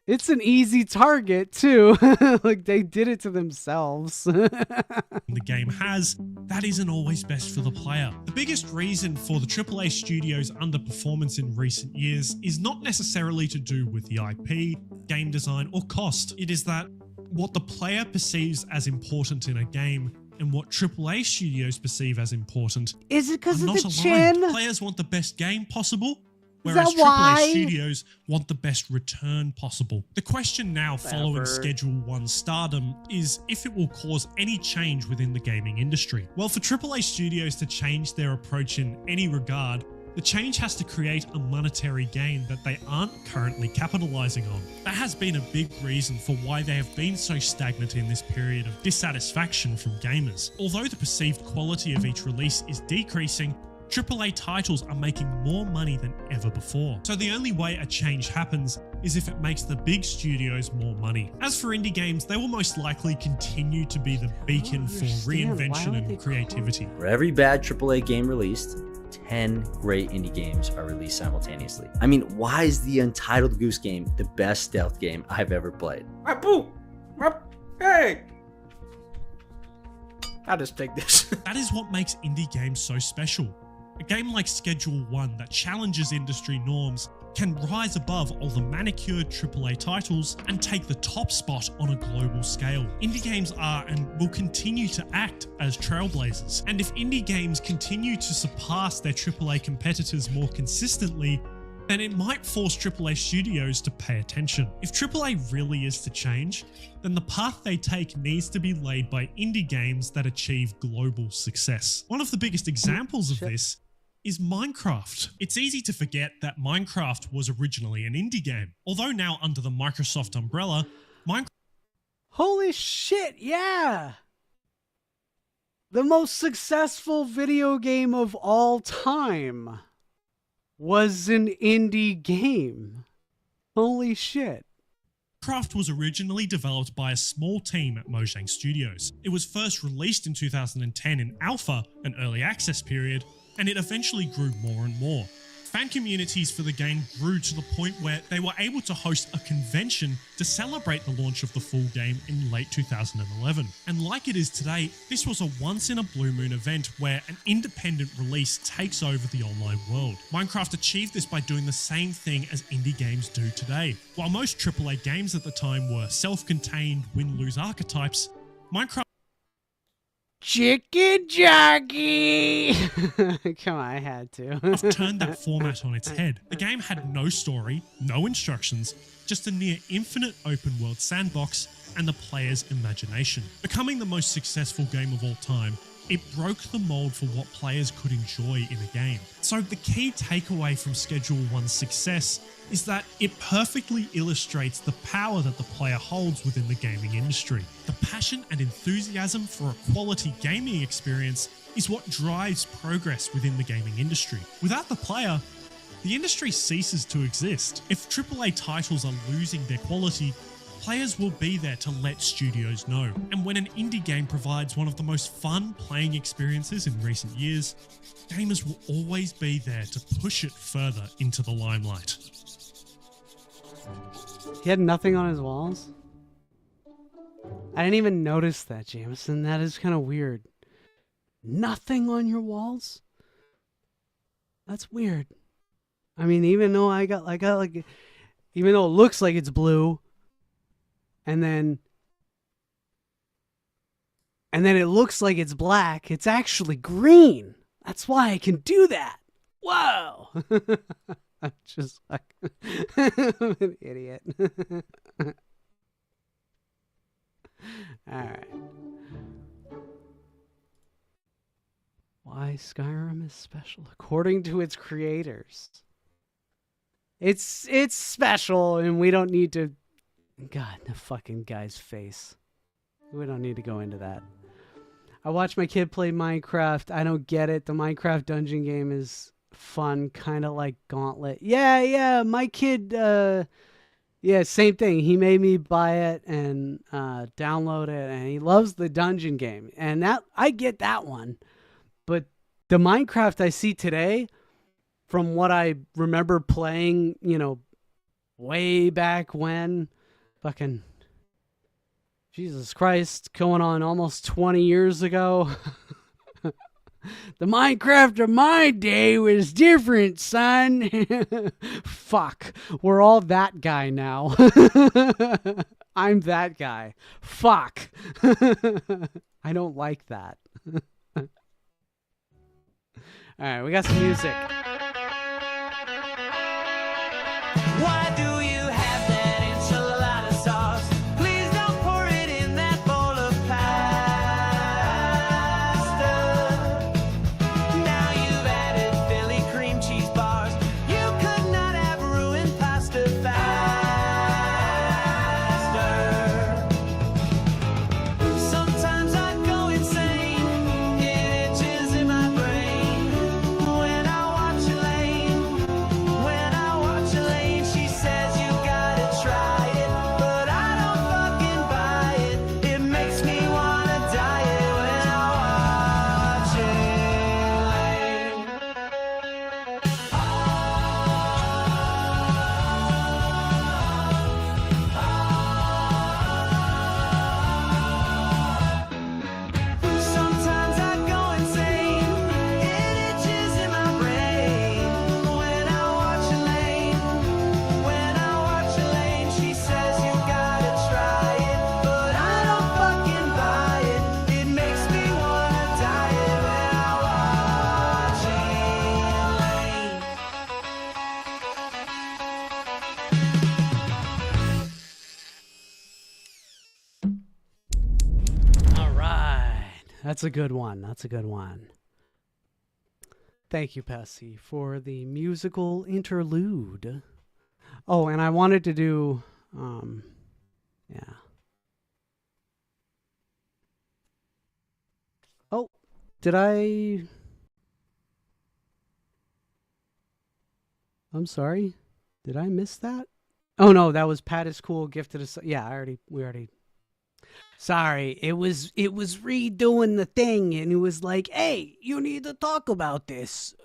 It's an easy target too. Like they did it to themselves.
The game has, that isn't always best for the player. The biggest reason for the AAA studio's underperformance in recent years is not necessarily to do with the IP, game design, or cost. It is that what the player perceives as important in a game and what AAA studios perceive as important
Is it because
are
of
not
the
aligned.
chin?
Players want the best game possible,
Is
whereas
that why?
AAA studios want the best return possible. The question now following
Whatever.
Schedule 1 stardom is if it will cause any change within the gaming industry. Well, for AAA studios to change their approach in any regard, the change has to create a monetary gain that they aren't currently capitalizing on. That has been a big reason for why they have been so stagnant in this period of dissatisfaction from gamers. Although the perceived quality of each release is decreasing, AAA titles are making more money than ever before. So the only way a change happens is if it makes the big studios more money. As for indie games, they will most likely continue to be the beacon for reinvention and creativity.
For every bad AAA game released, 10 great indie games are released simultaneously. I mean, why is the Untitled Goose Game the best stealth game I've ever played?
Hey! I'll just take this.
That is what makes indie games so special. A game like Schedule 1 that challenges industry norms can rise above all the manicured AAA titles and take the top spot on a global scale. Indie games are and will continue to act as trailblazers, and if indie games continue to surpass their AAA competitors more consistently, then it might force AAA studios to pay attention. If AAA really is to change, then the path they take needs to be laid by indie games that achieve global success. One of the biggest examples of this is Minecraft. It's easy to forget that Minecraft was originally an indie game. Although now under the Microsoft umbrella, Minecraft...
Holy shit, yeah! The most successful video game of all time. was an indie game. Holy shit.
Minecraft was originally developed by a small team at Mojang Studios. It was first released in 2010 in alpha, an early access period, and it eventually grew more and more. Fan communities for the game grew to the point where they were able to host a convention to celebrate the launch of the full game in late 2011. And like it is today, this was a once-in-a-blue-moon event where an independent release takes over the online world. Minecraft achieved this by doing the same thing as indie games do today. While most AAA games at the time were self-contained win-lose archetypes, Minecraft
Chicken jockey! Come on, I had to.
turned that format on its head. The game had no story, no instructions, just a near infinite open world sandbox and the player's imagination. Becoming the most successful game of all time, it broke the mold for what players could enjoy in a game. So the key takeaway from Schedule 1's success is that it perfectly illustrates the power that the player holds within the gaming industry. The passion and enthusiasm for a quality gaming experience is what drives progress within the gaming industry. Without the player, the industry ceases to exist. If AAA titles are losing their quality, players will be there to let studios know. And when an indie game provides one of the most fun playing experiences in recent years, gamers will always be there to push it further into the limelight.
He had nothing on his walls? I didn't even notice that, Jameson. That is kind of weird. Nothing on your walls? That's weird. I mean, even though even though it looks like it's blue, and then it looks like it's black, it's actually green. That's why I can do that. Whoa! I'm just like I'm an idiot. Alright. Why Skyrim is special according to its creators. It's special and we don't need to. God, the fucking guy's face. We don't need to go into that. I watched my kid play Minecraft. I don't get it. The Minecraft dungeon game is fun, kind of like Gauntlet. Yeah, my kid, same thing. He made me buy it and download it, and he loves the dungeon game. And that I get that one. But the Minecraft I see today, from what I remember playing, way back when, fucking Jesus Christ, going on almost 20 years ago. The Minecraft of my day was different, son. Fuck. We're all that guy now. I'm that guy. Fuck. I don't like that. All right, we got some music.
Why do you have that enchilada sauce? Please don't pour it in that bowl of pasta. Now you've added Philly cream cheese bars. You could not have ruined pasta faster. Sometimes I go insane. It itches in my brain when I watch Elaine. When I watch Elaine, she says you gotta try it, but I don't fucking buy it. It makes me wanna diet when I watch Sometimes I go insane. It itches in my brain when I watch Elaine. When I watch Elaine, she says you gotta try it, but I don't fucking buy it. It makes me wanna diet when I watch Elaine.
All right. That's a good one. That's a good one. Thank you, Pessy, for the musical interlude. Oh, and I wanted to do, yeah. Oh, did I? I'm sorry. Did I miss that? Oh no, that was Pat is cool gifted us. Yeah, we already. Sorry, it was redoing the thing, and it was like, hey, you need to talk about this.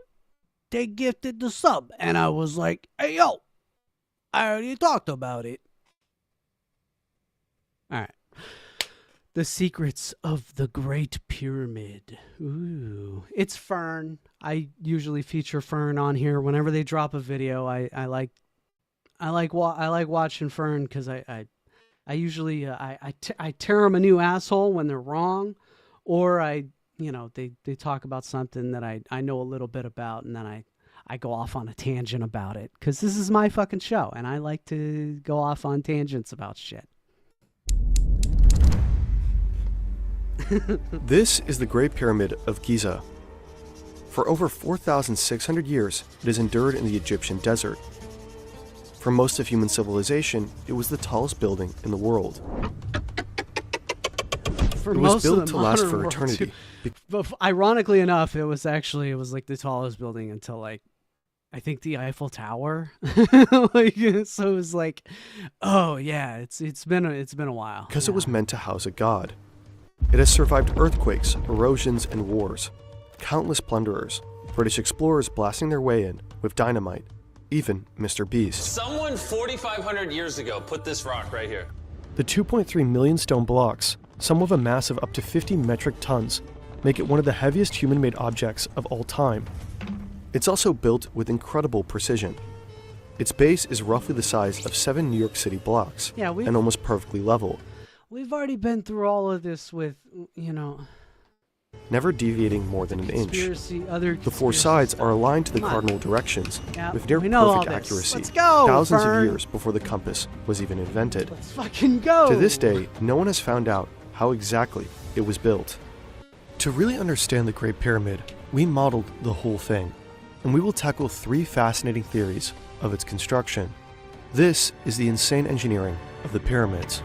They gifted the sub, and I was like, hey yo, I already talked about it. All right. The Secrets of the Great Pyramid. Ooh, it's Fern. I usually feature Fern on here whenever they drop a video. I like watching Fern because I usually I tear them a new asshole when they're wrong, or they talk about something that I know a little bit about, and then I go off on a tangent about it because this is my fucking show, and I like to go off on tangents about shit.
This is the Great Pyramid of Giza. For over 4,600 years, it has endured in the Egyptian desert. For most of human civilization, it was the tallest building in the world.
For
it was
most
built
of the
to last
modern
for
world,
eternity.
too. But ironically enough, it was like the tallest building until like I think the Eiffel Tower. Like, so it was like, oh yeah, it's been a while.
Because it was meant to house a god. It has survived earthquakes, erosions, and wars. Countless plunderers, British explorers blasting their way in with dynamite, even Mr. Beast.
Someone 4,500 years ago put this rock right here.
The 2.3 million stone blocks, some of a mass of up to 50 metric tons, make it one of the heaviest human-made objects of all time. It's also built with incredible precision. Its base is roughly the size of 7 New York City blocks, and almost perfectly level.
We've already been through all of this with,
never deviating more than an inch.
Other
the 4 sides are aligned to the cardinal directions, with near perfect accuracy,
Let's go,
thousands
Fern.
of years before the compass was even invented.
Let's fucking go!
To this day, no one has found out how exactly it was built. To really understand the Great Pyramid, we modeled the whole thing, and we will tackle 3 fascinating theories of its construction. This is the insane engineering of the pyramids.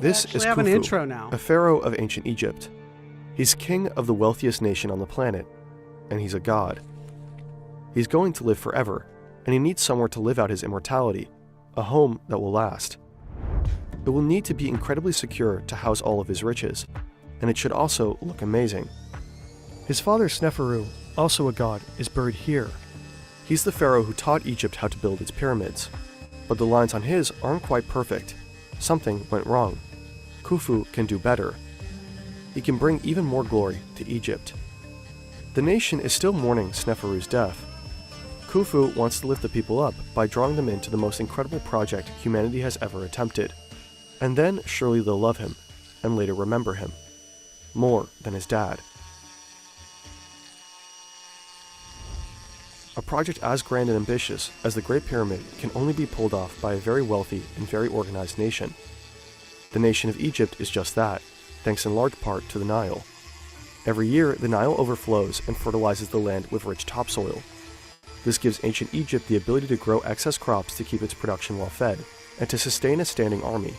This is
have an
Khufu,
intro now.
a pharaoh of ancient Egypt. He's king of the wealthiest nation on the planet, and he's a god. He's going to live forever, and he needs somewhere to live out his immortality, a home that will last. It will need to be incredibly secure to house all of his riches, and it should also look amazing. His father Sneferu, also a god, is buried here. He's the pharaoh who taught Egypt how to build its pyramids, but the lines on his aren't quite perfect. Something went wrong. Khufu can do better. He can bring even more glory to Egypt. The nation is still mourning Sneferu's death. Khufu wants to lift the people up by drawing them into the most incredible project humanity has ever attempted. And then surely they'll love him, and later remember him. More than his dad. A project as grand and ambitious as the Great Pyramid can only be pulled off by a very wealthy and very organized nation. The nation of Egypt is just that, thanks in large part to the Nile. Every year, the Nile overflows and fertilizes the land with rich topsoil. This gives ancient Egypt the ability to grow excess crops to keep its production well fed, and to sustain a standing army.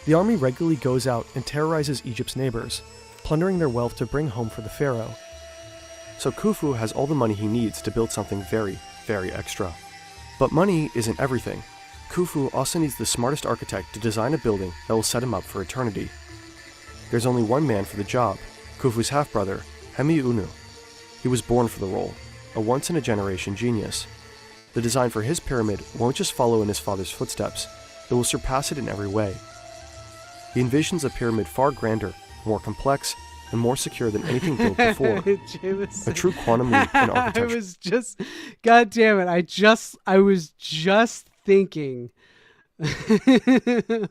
The army regularly goes out and terrorizes Egypt's neighbors, plundering their wealth to bring home for the pharaoh. So Khufu has all the money he needs to build something very, very extra. But money isn't everything. Khufu also needs the smartest architect to design a building that will set him up for eternity. There's only one man for the job, Khufu's half-brother, Hemiunu. He was born for the role, a once-in-a-generation genius. The design for his pyramid won't just follow in his father's footsteps, it will surpass it in every way. He envisions a pyramid far grander, more complex, and more secure than anything built before. A true quantum leap in architecture.
God damn it, I was just thinking,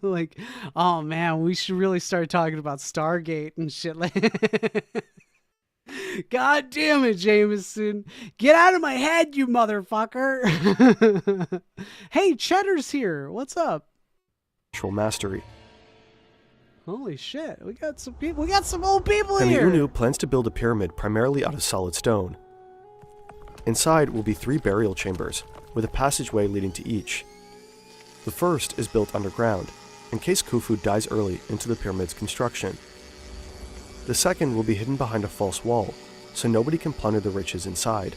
like, oh man, we should really start talking about Stargate and shit like God damn it, Jameson. Get out of my head, you motherfucker. Hey, Cheddar's here. What's up?
Mastery.
Holy shit, we got some people. We got some old people here.
Hemiunu plans to build a pyramid primarily out of solid stone. Inside will be 3 burial chambers, with a passageway leading to each. The first is built underground, in case Khufu dies early into the pyramid's construction. The second will be hidden behind a false wall, so nobody can plunder the riches inside.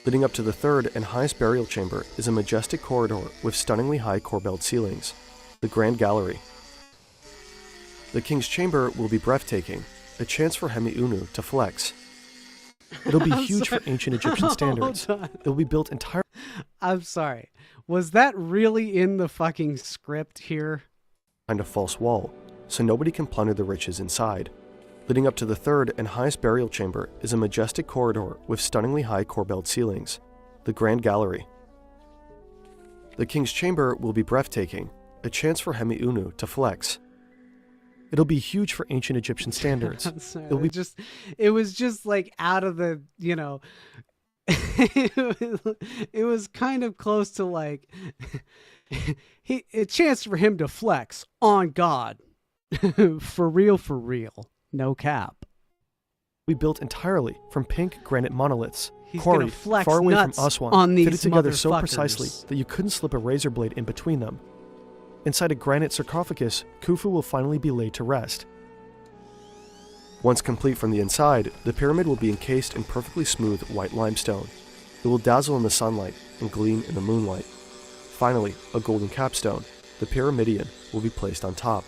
Leading up to the third and highest burial chamber is a majestic corridor with stunningly high corbelled ceilings, the Grand Gallery. The king's chamber will be breathtaking, a chance for Hemi-Unu to flex. It'll be huge for ancient Egyptian standards. It'll be built entirely.
I'm sorry. Was that really in the fucking script here?
Behind a false wall, so nobody can plunder the riches inside. Leading up to the third and highest burial chamber is a majestic corridor with stunningly high corbelled ceilings, the Grand Gallery. The king's chamber will be breathtaking, a chance for Hemi-Unu to flex. It'll be huge for ancient Egyptian standards.
It was just like out of the, you know, it was kind of close to like a chance for him to flex on God. For real, no cap.
We built entirely from pink granite monoliths,
He's
quarried
gonna flex
far away from
nuts
Aswan,
on these
fitted together so
motherfuckers.
precisely that you couldn't slip a razor blade in between them. Inside a granite sarcophagus, Khufu will finally be laid to rest. Once complete from the inside, the pyramid will be encased in perfectly smooth white limestone. It will dazzle in the sunlight and gleam in the moonlight. Finally, a golden capstone, the pyramidion, will be placed on top.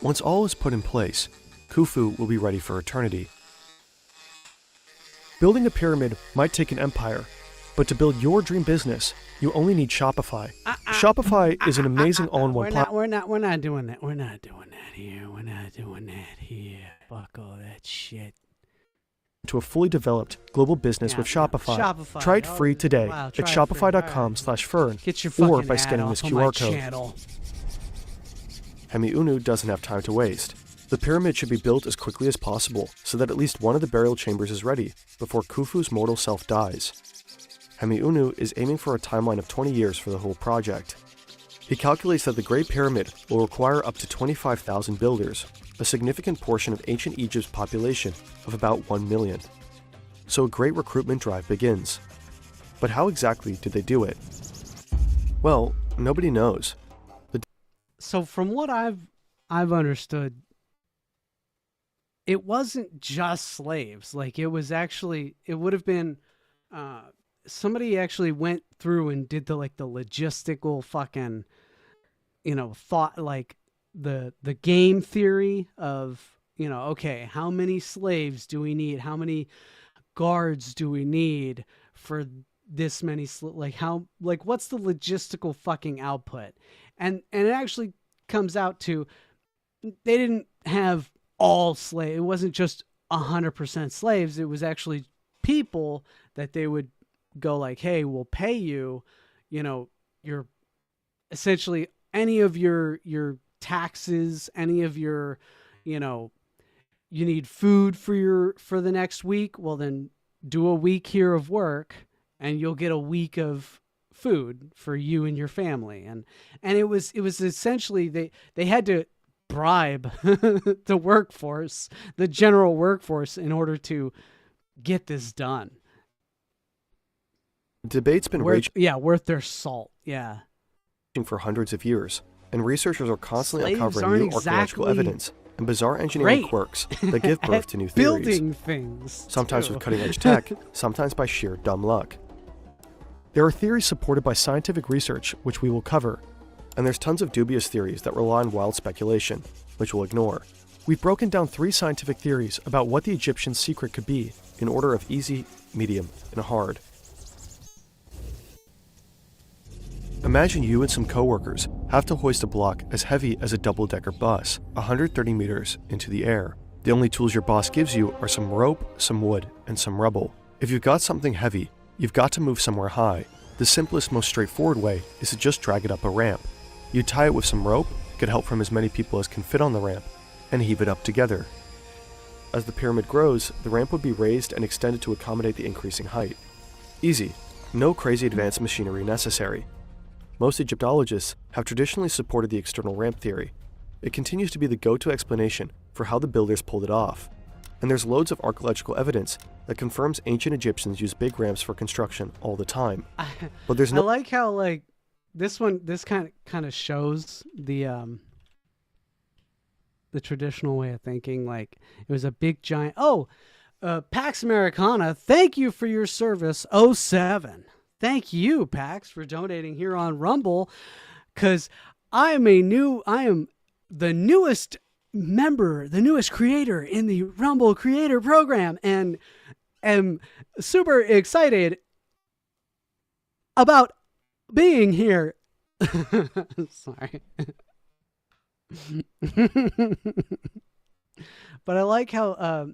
Once all is put in place, Khufu will be ready for eternity. Building a pyramid might take an empire, but to build your dream business, you only need Shopify. Shopify is an amazing all-in-one platform.
We're not doing that. We're not doing that here. We're not doing that here. Fuck all that shit.
To a fully developed global business with Shopify.
Shopify.
Try it free today
Wow,
at
try it free.
shopify.com/fern
Get your
or
fucking
by
ad
scanning
off
this
on my
QR code.
channel.
Hemi-Unu doesn't have time to waste. The pyramid should be built as quickly as possible so that at least one of the burial chambers is ready before Khufu's mortal self dies. Hemi-Unu is aiming for a timeline of 20 years for the whole project. He calculates that the Great Pyramid will require up to 25,000 builders, a significant portion of ancient Egypt's population of about 1 million. So a great recruitment drive begins. But how exactly did they do it? Well, nobody knows.
So from what I've understood, it wasn't just slaves. Like it was actually, it would have been somebody actually went through and did the logistical fucking, thought, like the game theory of, okay, how many slaves do we need? How many guards do we need for this many, what's the logistical fucking output? And it actually comes out to, they didn't have all slaves. It wasn't just 100% slaves. It was actually people that they would go like, hey, we'll pay you, your essentially any of your taxes, any of your, you need food for the next week. Well, then do a week here of work and you'll get a week of food for you and your family. And it was essentially, they had to bribe the workforce, the general workforce, in order to get this done.
Debate's been raging.
Yeah, worth their salt. Yeah.
For hundreds of years, and researchers are constantly
Slaves
uncovering new
aren't
archaeological
exactly
evidence and bizarre engineering
great
quirks that give birth to new theories.
Building things.
Sometimes
too.
with cutting-edge tech, sometimes by sheer dumb luck. There are theories supported by scientific research, which we will cover, and there's tons of dubious theories that rely on wild speculation, which we'll ignore. We've broken down 3 scientific theories about what the Egyptian secret could be, in order of easy, medium, and hard. Imagine you and some coworkers have to hoist a block as heavy as a double-decker bus, 130 meters into the air. The only tools your boss gives you are some rope, some wood, and some rubble. If you've got something heavy, you've got to move somewhere high. The simplest, most straightforward way is to just drag it up a ramp. You tie it with some rope, get help from as many people as can fit on the ramp, and heave it up together. As the pyramid grows, the ramp would be raised and extended to accommodate the increasing height. Easy. No crazy advanced machinery necessary. Most Egyptologists have traditionally supported the external ramp theory. It continues to be the go-to explanation for how the builders pulled it off. And there's loads of archaeological evidence that confirms ancient Egyptians used big ramps for construction all the time. But there's no...
I like how, this kind of shows the traditional way of thinking. Like it was a big giant. Oh, Pax Americana, thank you for your service. 07. Thank you, Pax, for donating here on Rumble, because I am the newest member, the newest creator in the Rumble Creator Program, and am super excited about being here. Sorry. But I like how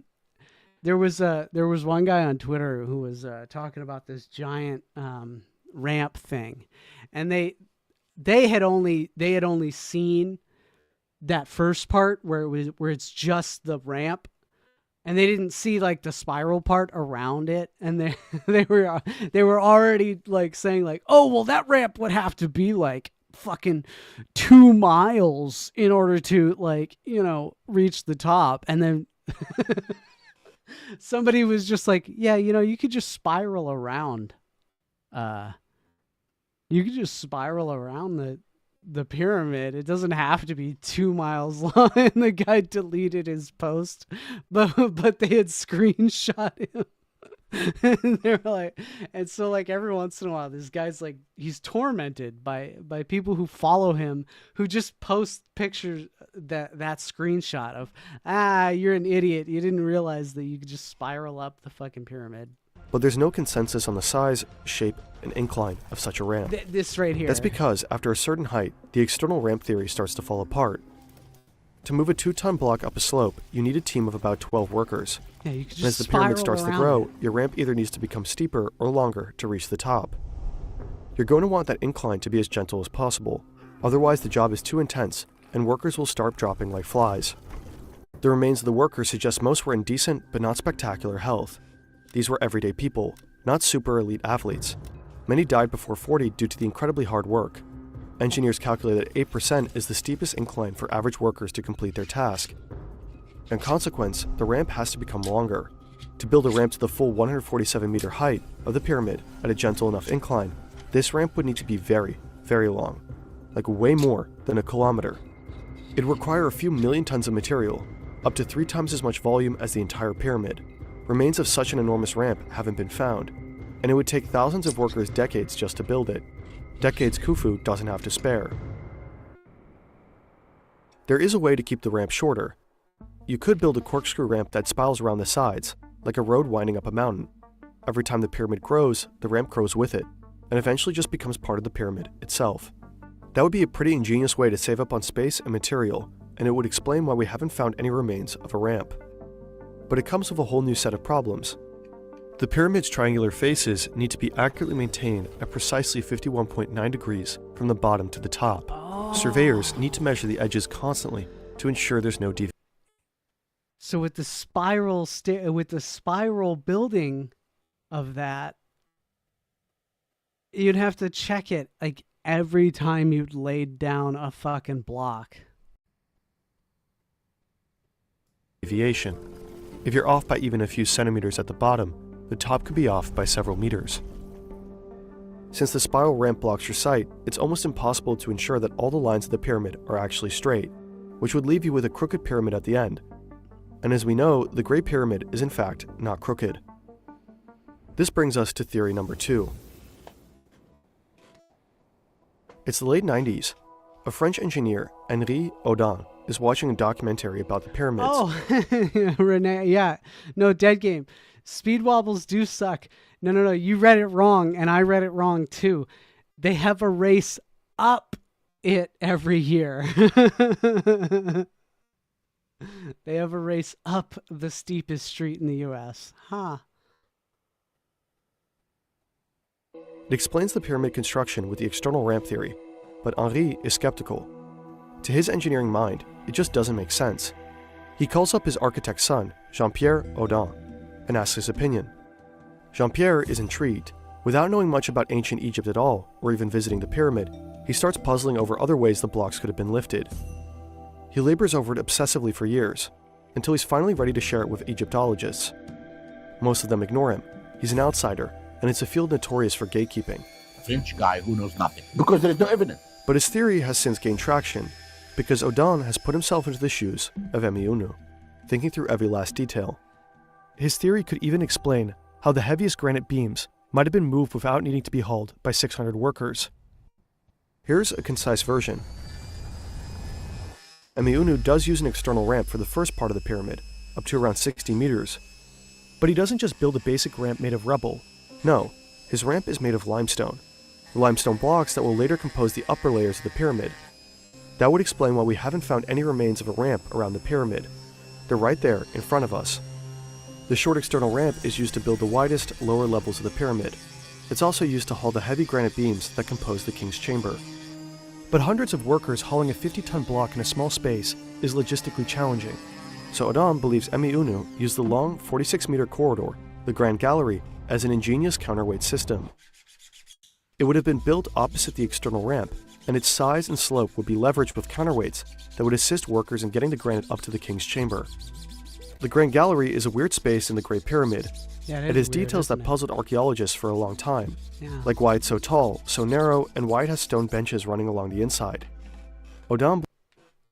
there was one guy on Twitter who was talking about this giant ramp thing, and they had only seen that first part where it's just the ramp, and they didn't see like the spiral part around it, and they were already like saying like, oh well, that ramp would have to be like fucking 2 miles in order to like, you know, reach the top. And then somebody was just like, yeah, you know, you could just spiral around the pyramid. It doesn't have to be 2 miles long. And the guy deleted his post, but they had screenshot him. And they're like, and so like every once in a while, this guy's like, he's tormented by people who follow him, who just post pictures that screenshot of, you're an idiot, you didn't realize that you could just spiral up the fucking pyramid.
But there's no consensus on the size, shape, and incline of such a ramp.
This right here.
That's because after a certain height, the external ramp theory starts to fall apart. To move a 2-ton block up a slope, you need a team of about 12 workers.
Yeah, you could just
and as the pyramid starts to grow, your ramp either needs to become steeper or longer to reach the top. You're going to want that incline to be as gentle as possible, otherwise the job is too intense and workers will start dropping like flies. The remains of the workers suggest most were in decent but not spectacular health. These were everyday people, not super elite athletes. Many died before 40 due to the incredibly hard work. Engineers calculate that 8% is the steepest incline for average workers to complete their task. In consequence, the ramp has to become longer. To build a ramp to the full 147-meter height of the pyramid at a gentle enough incline, this ramp would need to be very, very long, like way more than a kilometer. It would require a few million tons of material, up to 3 times as much volume as the entire pyramid. Remains of such an enormous ramp haven't been found, and it would take thousands of workers decades just to build it. Decades Khufu doesn't have to spare. There is a way to keep the ramp shorter. You could build a corkscrew ramp that spirals around the sides, like a road winding up a mountain. Every time the pyramid grows, the ramp grows with it, and eventually just becomes part of the pyramid itself. That would be a pretty ingenious way to save up on space and material, and it would explain why we haven't found any remains of a ramp. But it comes with a whole new set of problems. The pyramid's triangular faces need to be accurately maintained at precisely 51.9 degrees from the bottom to the top. Surveyors need to measure the edges constantly to ensure there's no deviation.
So with the spiral building of that, you'd have to check it like every time you'd laid down a fucking block.
If you're off by even a few centimeters at the bottom, the top could be off by several meters. Since the spiral ramp blocks your sight, it's almost impossible to ensure that all the lines of the pyramid are actually straight, which would leave you with a crooked pyramid at the end. And as we know, the Great Pyramid is in fact not crooked. This brings us to theory number 2. It's the late 90s. A French engineer, Henri Audin, is watching a documentary about the pyramids.
Oh, Renee, yeah. No, dead game. Speed wobbles do suck. No, you read it wrong, and I read it wrong too. They have a race up it every year. They have a race up the steepest street in the U.S. Huh.
It explains the pyramid construction with the external ramp theory, but Henri is skeptical. To his engineering mind, it just doesn't make sense. He calls up his architect's son, Jean-Pierre Audin, and asks his opinion. Jean-Pierre is intrigued. Without knowing much about ancient Egypt at all, or even visiting the pyramid, he starts puzzling over other ways the blocks could have been lifted. He labors over it obsessively for years, until he's finally ready to share it with Egyptologists. Most of them ignore him. He's an outsider, and it's a field notorious for gatekeeping.
A French guy who knows nothing, because there is no evidence.
But his theory has since gained traction, because Odon has put himself into the shoes of Emeunu, thinking through every last detail. His theory could even explain how the heaviest granite beams might have been moved without needing to be hauled by 600 workers. Here's a concise version. Emeunu does use an external ramp for the first part of the pyramid, up to around 60 meters. But he doesn't just build a basic ramp made of rubble. No, his ramp is made of limestone. The limestone blocks that will later compose the upper layers of the pyramid. That would explain why we haven't found any remains of a ramp around the pyramid. They're right there, in front of us. The short external ramp is used to build the widest, lower levels of the pyramid. It's also used to haul the heavy granite beams that compose the king's chamber. But hundreds of workers hauling a 50-ton block in a small space is logistically challenging. So Odon believes Emeunu used the long 46-meter corridor, the Grand Gallery, as an ingenious counterweight system. It would have been built opposite the external ramp, and its size and slope would be leveraged with counterweights that would assist workers in getting the granite up to the king's chamber. The Grand Gallery is a weird space in the Great Pyramid. It has details that puzzled archaeologists for a long time, like why it's so tall, so narrow, and why it has stone benches running along the inside. Odon.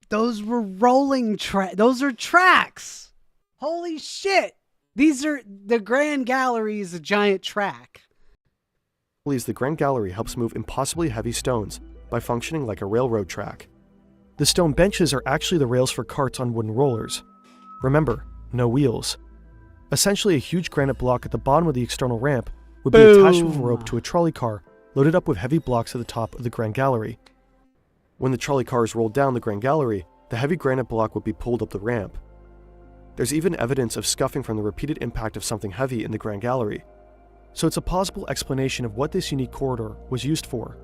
Those were rolling tracks. Those are tracks. Holy shit. The Grand Gallery is a giant track.
Believes the Grand Gallery helps move impossibly heavy stones by functioning like a railroad track. The stone benches are actually the rails for carts on wooden rollers. Remember, no wheels. Essentially, a huge granite block at the bottom of the external ramp would be attached with a rope to a trolley car loaded up with heavy blocks at the top of the Grand Gallery. When the trolley car is rolled down the Grand Gallery, the heavy granite block would be pulled up the ramp. There's even evidence of scuffing from the repeated impact of something heavy in the Grand Gallery. So it's a plausible explanation of what this unique corridor was used for.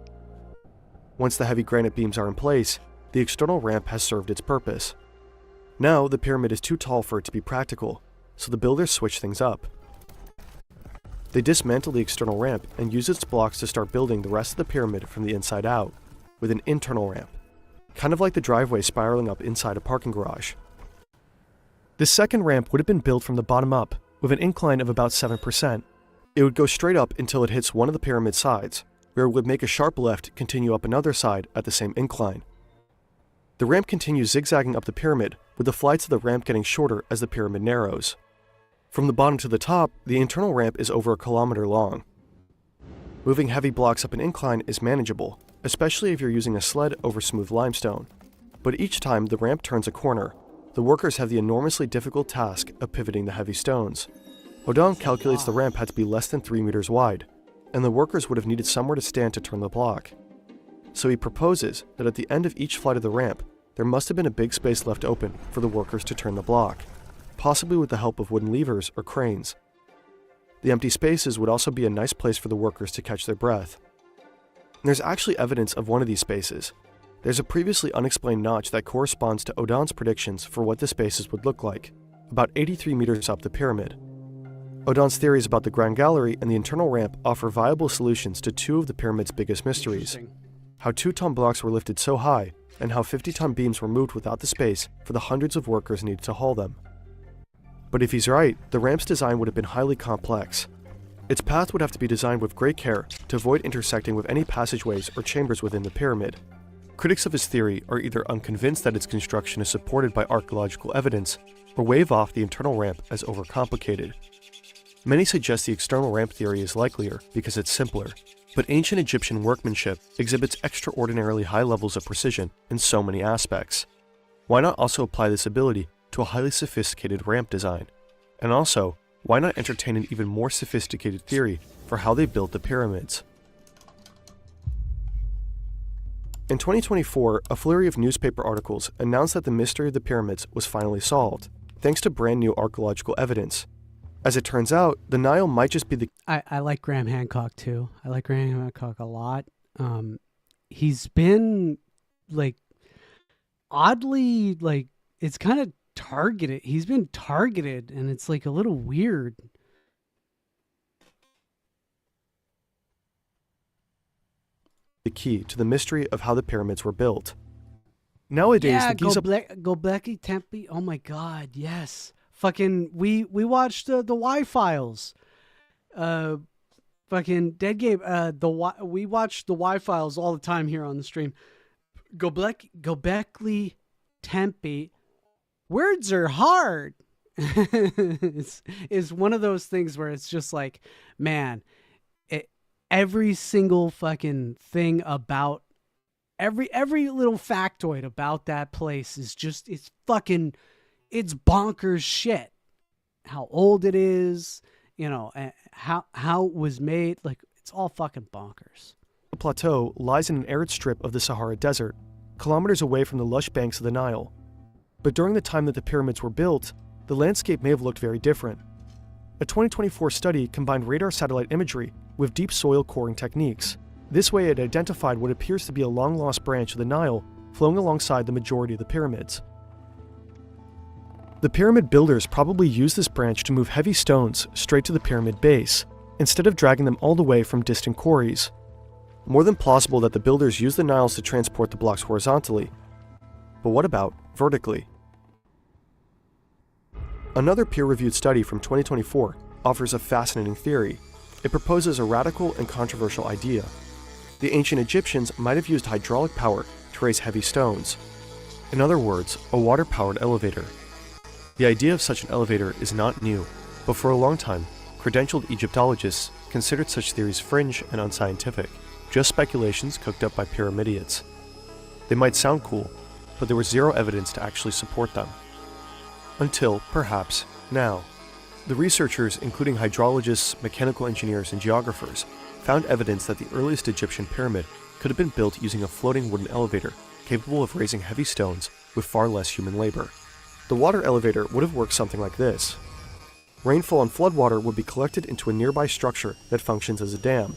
Once the heavy granite beams are in place, the external ramp has served its purpose. Now, the pyramid is too tall for it to be practical, so the builders switch things up. They dismantle the external ramp and use its blocks to start building the rest of the pyramid from the inside out, with an internal ramp, kind of like the driveway spiraling up inside a parking garage. This second ramp would have been built from the bottom up, with an incline of about 7%. It would go straight up until it hits one of the pyramid sides, where it would make a sharp left continue up another side at the same incline. The ramp continues zigzagging up the pyramid, with the flights of the ramp getting shorter as the pyramid narrows. From the bottom to the top, the internal ramp is over 1 kilometer long. Moving heavy blocks up an incline is manageable, especially if you're using a sled over smooth limestone. But each time the ramp turns a corner, the workers have the enormously difficult task of pivoting the heavy stones. Odon calculates the ramp had to be less than 3 meters wide, and the workers would have needed somewhere to stand to turn the block. So he proposes that at the end of each flight of the ramp, there must have been a big space left open for the workers to turn the block, possibly with the help of wooden levers or cranes. The empty spaces would also be a nice place for the workers to catch their breath. And there's actually evidence of one of these spaces. There's a previously unexplained notch that corresponds to Odon's predictions for what the spaces would look like, about 83 meters up the pyramid. Odon's theories about the Grand Gallery and the internal ramp offer viable solutions to two of the pyramid's biggest mysteries: how 2-ton blocks were lifted so high, and how 50-ton beams were moved without the space for the hundreds of workers needed to haul them. But if he's right, the ramp's design would have been highly complex. Its path would have to be designed with great care to avoid intersecting with any passageways or chambers within the pyramid. Critics of his theory are either unconvinced that its construction is supported by archaeological evidence, or wave off the internal ramp as overcomplicated. Many suggest the external ramp theory is likelier because it's simpler, but ancient Egyptian workmanship exhibits extraordinarily high levels of precision in so many aspects. Why not also apply this ability to a highly sophisticated ramp design? And also, why not entertain an even more sophisticated theory for how they built the pyramids? In 2024, a flurry of newspaper articles announced that the mystery of the pyramids was finally solved, thanks to brand new archaeological evidence. As it turns out, the Nile might just be the...
I like Graham Hancock too. I like Graham Hancock a lot. He's been oddly it's kind of targeted. He's been targeted, and it's a little weird.
The key to the mystery of how the pyramids were built. Nowadays, the Giza...
Göbekli Tepe. Oh my God, yes. Fucking, we watched the Y-Files. Fucking Dead Game. We watch the Y-Files all the time here on the stream. Gobekli Tempe. Words are hard. is one of those things where it's just like, man, every single fucking thing about every little factoid about that place is just, it's bonkers shit. How old it is, how it was made, like, it's all fucking bonkers.
The plateau lies in an arid strip of the Sahara Desert, kilometers away from the lush banks of the Nile. But during the time that the pyramids were built, the landscape may have looked very different. A 2024 study combined radar satellite imagery with deep soil coring techniques. This way it identified what appears to be a long-lost branch of the Nile flowing alongside the majority of the pyramids. The pyramid builders probably used this branch to move heavy stones straight to the pyramid base, instead of dragging them all the way from distant quarries. More than plausible that the builders used the Niles to transport the blocks horizontally. But what about vertically? Another peer-reviewed study from 2024 offers a fascinating theory. It proposes a radical and controversial idea. The ancient Egyptians might have used hydraulic power to raise heavy stones. In other words, a water-powered elevator. The idea of such an elevator is not new, but for a long time, credentialed Egyptologists considered such theories fringe and unscientific, just speculations cooked up by pyramidians. They might sound cool, but there was zero evidence to actually support them. Until, perhaps, now. The researchers, including hydrologists, mechanical engineers, and geographers, found evidence that the earliest Egyptian pyramid could have been built using a floating wooden elevator capable of raising heavy stones with far less human labor. The water elevator would have worked something like this. Rainfall and floodwater would be collected into a nearby structure that functions as a dam.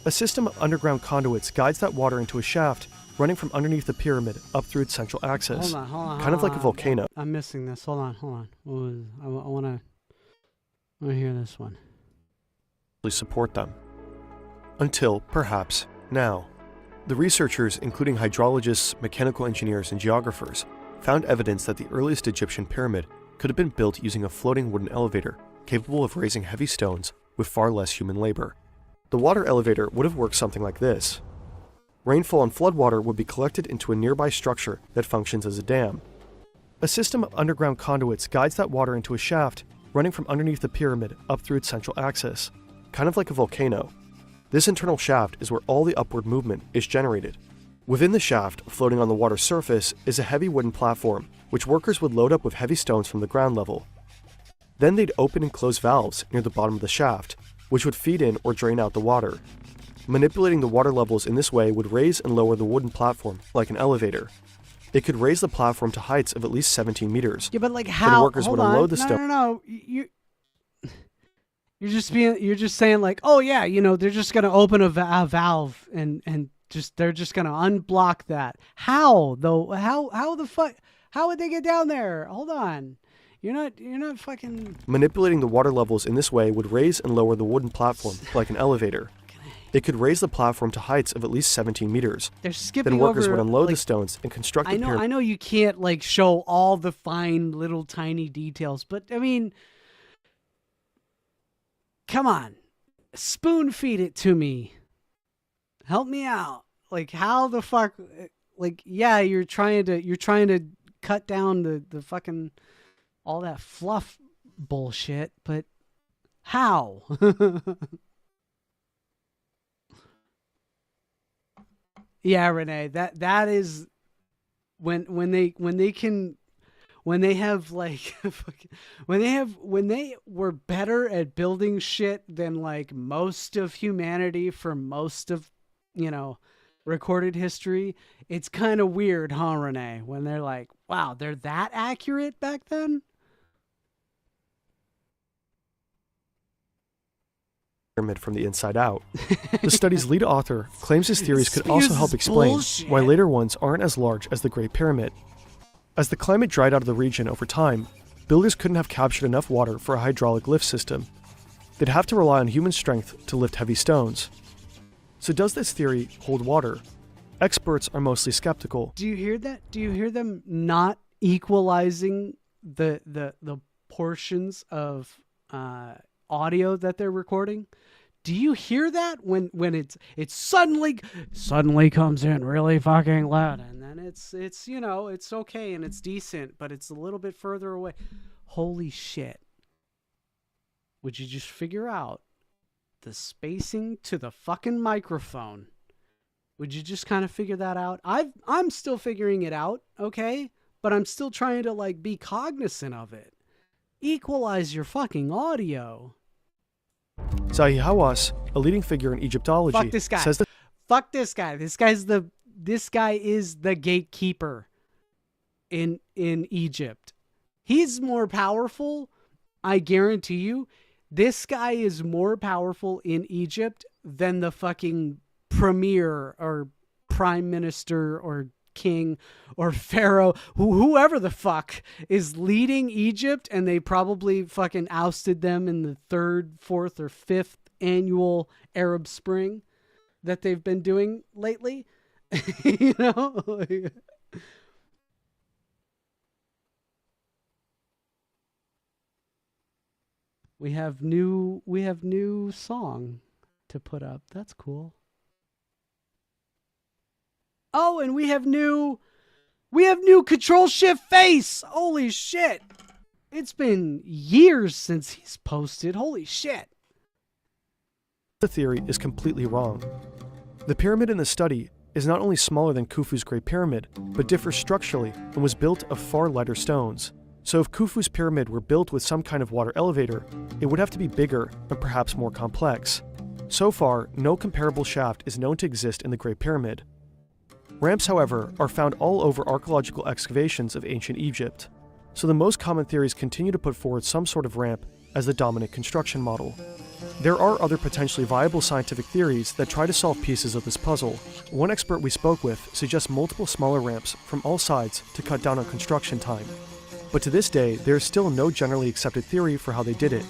A system of underground conduits guides that water into a shaft running from underneath the pyramid up through its central axis,
Hold on,
kind of like a volcano.
I'm missing this. Hold on. I want to hear this one.
Support them. Until, perhaps, now. The researchers, including hydrologists, mechanical engineers, and geographers, found evidence that the earliest Egyptian pyramid could have been built using a floating wooden elevator capable of raising heavy stones with far less human labor. The water elevator would have worked something like this. Rainfall and floodwater would be collected into a nearby structure that functions as a dam. A system of underground conduits guides that water into a shaft running from underneath the pyramid up through its central axis, kind of like a volcano. This internal shaft is where all the upward movement is generated. Within the shaft, floating on the water's surface, is a heavy wooden platform, which workers would load up with heavy stones from the ground level. Then they'd open and close valves near the bottom of the shaft, which would feed in or drain out the water. Manipulating the water levels in this way would raise and lower the wooden platform like an elevator. It could raise the platform to heights of at least 17 meters.
Yeah, but like how?
Then workers
Hold
would unload
on.
the stone.
No. You're just saying like, oh yeah, they're just gonna open a valve and they're just gonna unblock that. How though? How the fuck? How would they get down there? Hold on. You're not fucking.
Manipulating the water levels in this way would raise and lower the wooden platform like an elevator. It could raise the platform to heights of at least 17 meters.
They're skipping
Then workers
over,
would unload
like,
the stones and construct the pyramid.
I know you can't like show all the fine little tiny details, but I mean, come on, spoon feed it to me. Help me out. Like how the fuck? Like yeah, you're trying to cut down the fucking all that fluff bullshit, but how? Yeah, Renee, that is when they were better at building shit than like most of humanity for most of recorded history. It's kind of weird, huh, Renee? When they're like, wow, they're that accurate back then.
Pyramid from the inside out. The study's lead author claims his theories could also help explain why later ones aren't as large as the Great Pyramid. As the climate dried out of the region over time, builders couldn't have captured enough water for a hydraulic lift system. They'd have to rely on human strength to lift heavy stones. So does this theory hold water? Experts are mostly skeptical.
Do you hear that? Do you hear them not equalizing the portions of audio that they're recording? Do you hear that when it suddenly comes in really fucking loud, and then it's it's okay and it's decent, but it's a little bit further away. Holy shit. Would you just figure out the spacing to the fucking microphone? Would you just kind of figure that out? I'm still figuring it out, okay? But I'm still trying to like be cognizant of it. Equalize your fucking audio.
Zahi Hawass, a leading figure in Egyptology,
Fuck this guy.
says that
Fuck this guy. This guy is the gatekeeper in Egypt. He's more powerful, I guarantee you. This guy is more powerful in Egypt than the fucking premier or prime minister or king or pharaoh, whoever the fuck is leading Egypt, and they probably fucking ousted them in the 3rd, 4th, or 5th annual Arab Spring that they've been doing lately. You know? We have new song to put up. That's cool. Oh, and we have new Control Shift Face. Holy shit. It's been years since he's posted. Holy shit.
the theory is completely wrong. The pyramid in the study is not only smaller than Khufu's Great Pyramid, but differs structurally and was built of far lighter stones. So if Khufu's pyramid were built with some kind of water elevator, it would have to be bigger and perhaps more complex. So far, no comparable shaft is known to exist in the Great Pyramid. Ramps, however, are found all over archaeological excavations of ancient Egypt, so the most common theories continue to put forward some sort of ramp as the dominant construction model. There are other potentially viable scientific theories that try to solve pieces of this puzzle. One expert we spoke with suggests multiple smaller ramps from all sides to cut down on construction time. But to this day, there is still no generally accepted theory for how they did it.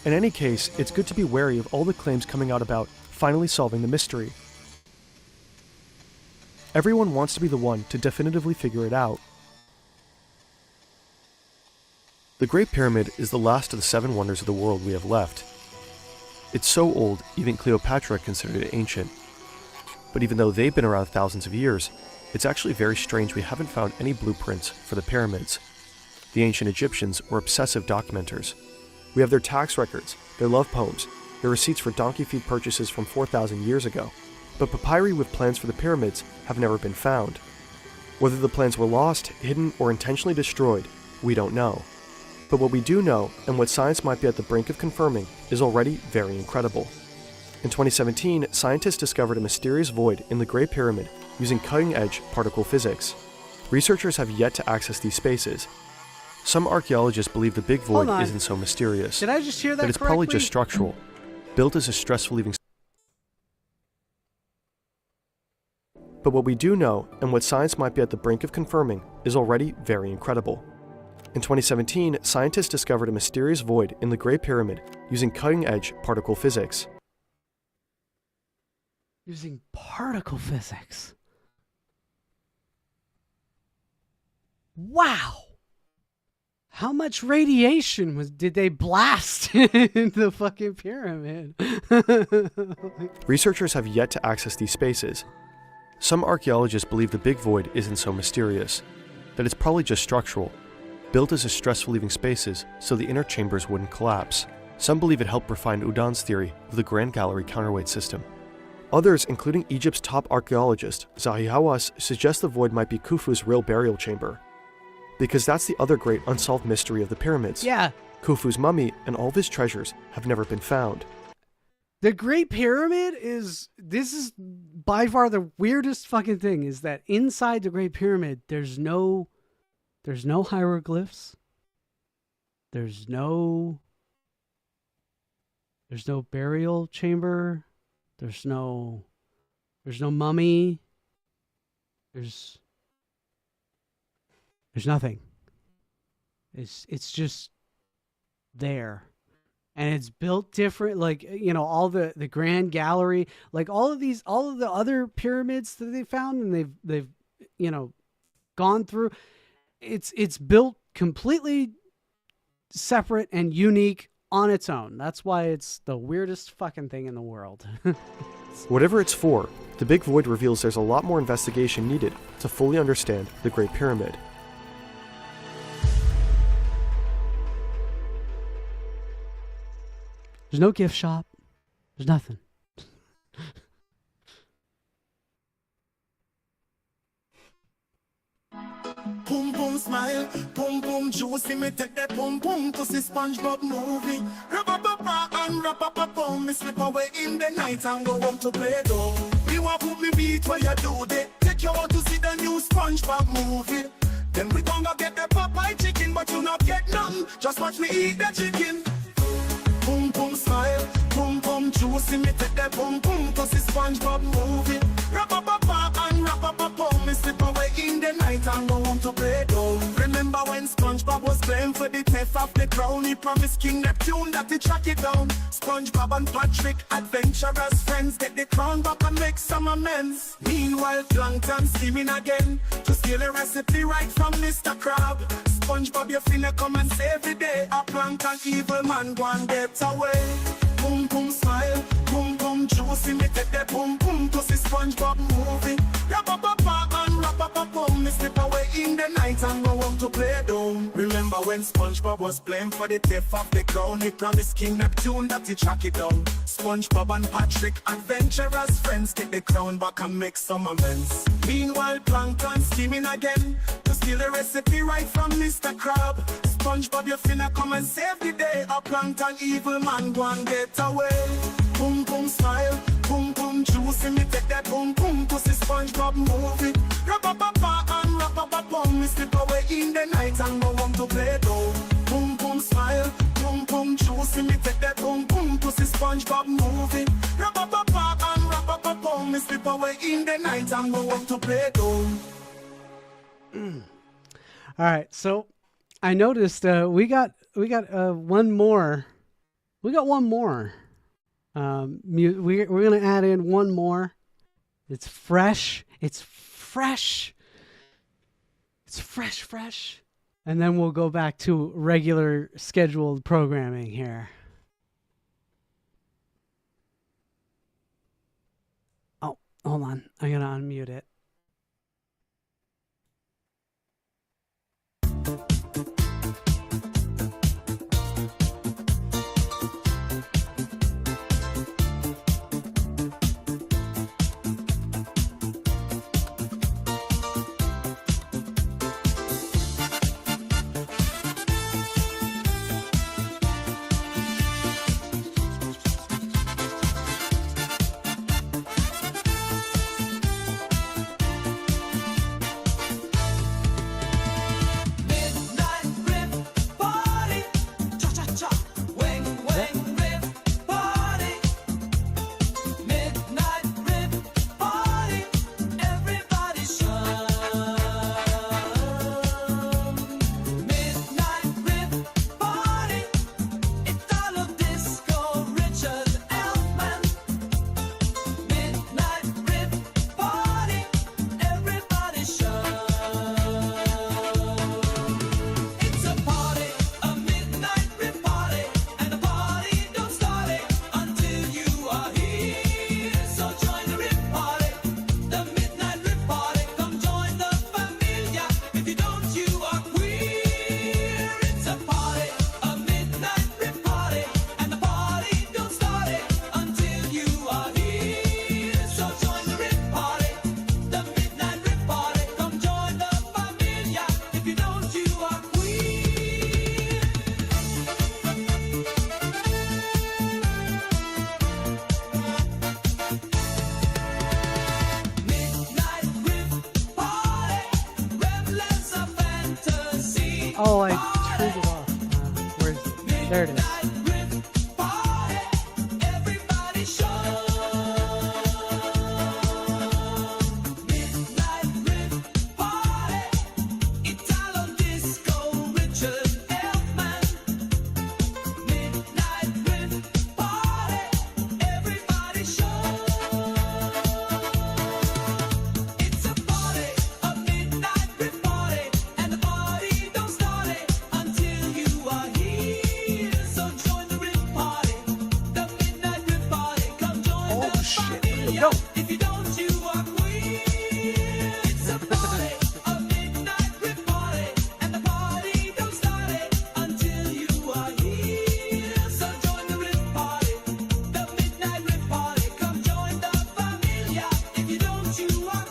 In any case, it's good to be wary of all the claims coming out about finally solving the mystery. Everyone wants to be the one to definitively figure it out. The Great Pyramid is the last of the 7 wonders of the world we have left. It's so old, even Cleopatra considered it ancient. But even though they've been around thousands of years, it's actually very strange we haven't found any blueprints for the pyramids. The ancient Egyptians were obsessive documenters. We have their tax records, their love poems, their receipts for donkey feed purchases from 4,000 years ago. But papyri with plans for the pyramids have never been found. Whether the plans were lost, hidden, or intentionally destroyed, we don't know. But what we do know, and what science might be at the brink of confirming, is already very incredible. In 2017, scientists discovered a mysterious void in the Great Pyramid using cutting-edge particle physics. Researchers have yet to access these spaces. Some archaeologists believe the big void isn't so mysterious.
Did I just hear that
it's
correctly?
probably just structural, built as a stress relieving. But what we do know, and what science might be at the brink of confirming, is already very incredible. In 2017, scientists discovered a mysterious void in the Great Pyramid using cutting-edge particle physics.
Using particle physics. Wow! How much radiation did they blast in the fucking pyramid?
Researchers have yet to access these spaces. Some archaeologists believe the big void isn't so mysterious, that it's probably just structural, built as a stress-relieving spaces so the inner chambers wouldn't collapse. Some believe it helped refine Udon's theory of the Grand Gallery counterweight system. Others, including Egypt's top archaeologist, Zahi Hawass, suggest the void might be Khufu's real burial chamber. Because that's the other great unsolved mystery of the pyramids.
Yeah.
Khufu's mummy and all of his treasures have never been found.
The Great Pyramid this is by far the weirdest fucking thing, is that inside the Great Pyramid, there's no hieroglyphs. There's no burial chamber. There's no mummy. There's nothing. It's just there. And it's built different, like, you know, all the Grand Gallery, like all of the other pyramids that they found and they've you know gone through. It's built completely separate and unique on its own. That's why it's the weirdest fucking thing in the world.
Whatever it's for, the Big Void reveals there's a lot more investigation needed to fully understand the Great Pyramid.
There's no gift shop. There's nothing.
Boom boom smile, boom boom juicy. Me take that boom boom to see SpongeBob movie. Rap-a-pa-pa and rap-a-pa-pum. Me slip away in the night and go home to play doh. Me want put me beat where you do that. Take you out to see the new SpongeBob movie. Then we gonna get the Popeye chicken, but you not get none. Just watch me eat the chicken. Boom boom smile, boom boom juicy. Me take that boom boom to see SpongeBob movie. Rap-a-pa-pa and rap-a-pa-pum. Me slip away in the night and go home to play doh. Remember when SpongeBob was playing for the theft of the crown? He promised King Neptune that he track it down. SpongeBob and Patrick, adventurous friends, get the crown back and make some amends. Meanwhile, Plankton scheming again to steal a recipe right from Mr. Crab. SpongeBob, you finna come and save the day. A Plankton evil man go and get away. Boom boom smile, boom boom juicy. Me take that boom boom to see SpongeBob movie. Rap-a-pa-pa and rap-a-pa-pum. Me slip away in the night and go home to play doh. Remember when SpongeBob was playing for the theft of the crown? He promised King Neptune that he track it down. SpongeBob and Patrick, adventurous friends, take the crown back and make some amends. Meanwhile, Plankton scheming again to steal a recipe right from Mr. Crab. SpongeBob, you finna come and save the day. A Plankton evil man go and get away. Boom boom smile, boom boom juicy. Me take that boom boom to see SpongeBob movie. Rap-a-pa-pa and rap-a-pa-pum. Me slip away in the night and go home to play doh. Boom boom smile, boom boom juicy. Me take that boom boom to see SpongeBob movie. Rap-a-pa-pa and rap-a-pa-pum. Me slip away in the night and go home to play doh.
All right, so I noticed we got one more. We got one more. We're gonna add in one more. It's fresh. It's fresh. It's fresh. And then we'll go back to regular scheduled programming here. Oh, hold on. I'm gonna unmute it. Oh, I turned it off. Where's it? There it is. Go.
If you don't, you are queen. It's a party, a midnight rip party, and the party don't start it until you are here. So join the rip party, the midnight rip party. Come join the familia. If you don't, you are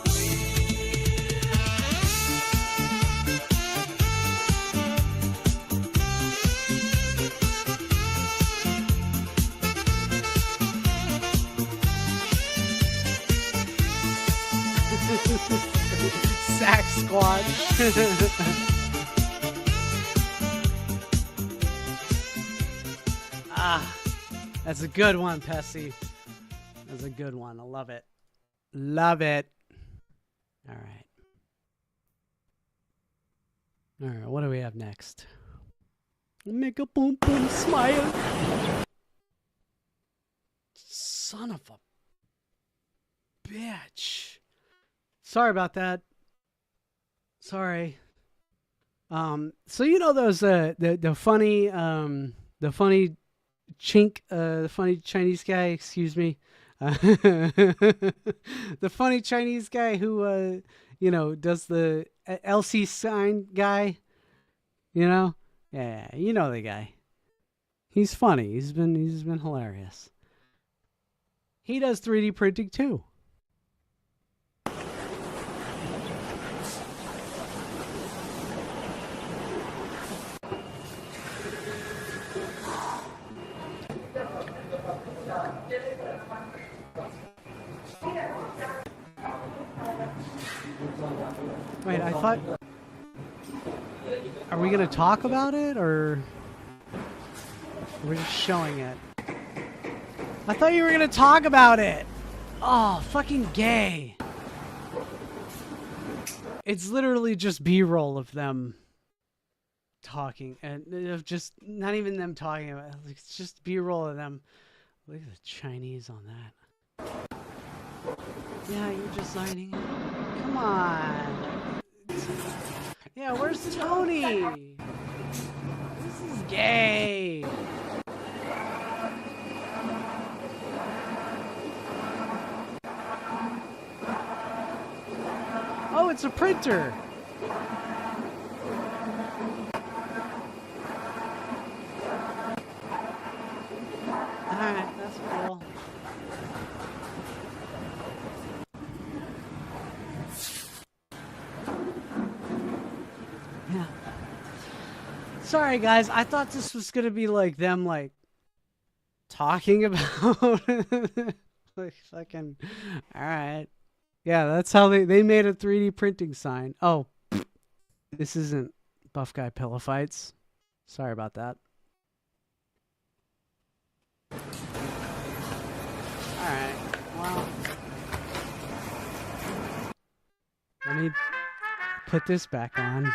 Sack Squad. That's a good one, Pessy. That's a good one. I love it. Love it. All right. All right, what do we have next? Make a boom boom smile. Son of a bitch. Sorry about that. Sorry. So you know those the funny chink, the funny Chinese guy, excuse me. The funny Chinese guy who you know, does the LC sign guy, you know? Yeah, you know the guy. He's funny. He's been hilarious. He does 3D printing too. Wait, I thought... Are we going to talk about it, or... We're just showing it? I thought you were going to talk about it! Oh, fucking gay. It's literally just B-roll of them talking, and of just not even them talking about it. It's just B-roll of them. Look at the Chinese on that. Yeah, you're just signing it. Come on. Yeah, where's Tony? This is gay. Oh, it's a printer. Alright, that's cool. Yeah. Sorry guys, I thought this was gonna be like them like talking about like fucking alright. Yeah, that's how they made a 3D printing sign. Oh, this isn't Buff Guy Pillow Fights. Sorry about that. Alright, well. Let me put this back on.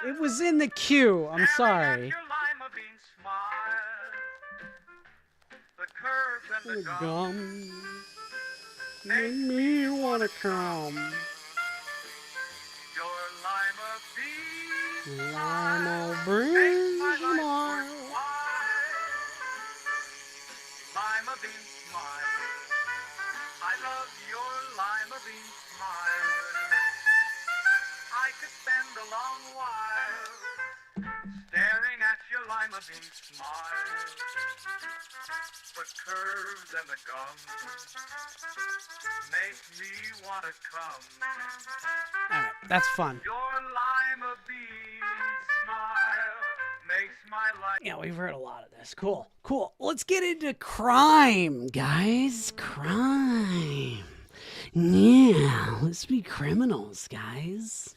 It was in the queue. I'm sorry. The gum make me wanna come. Lima brings smile.
Lima bean smile. I love your lima bean smile. I could spend a long while staring at your lima bean smile. The curves and the gums make me want to come.
Alright, that's fun.
Your lima bean smile makes my life.
Yeah, we've heard a lot of this. Cool, cool. Let's get into crime, guys. Crime. Yeah, let's be criminals, guys.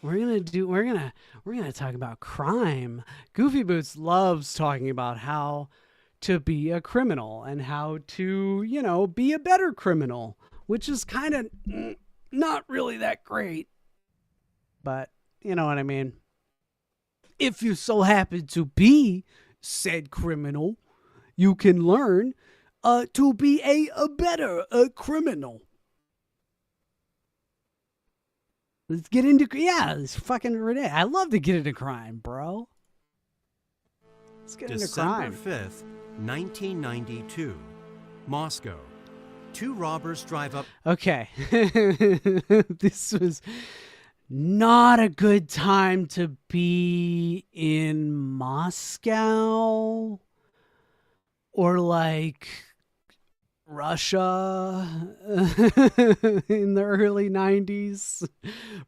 We're gonna talk about crime. Goofy Boots loves talking about how to be a criminal and how to, you know, be a better criminal, which is kind of not really that great. But, you know what I mean? If you so happen to be said criminal, you can learn to be a better criminal. Let's get into, yeah, it's fucking ridiculous. I love to get into crime, bro. Let's get into
December
crime.
5th, 1992. Moscow. Two robbers drive up.
Okay. This was not a good time to be in Moscow or like Russia in the early 90s.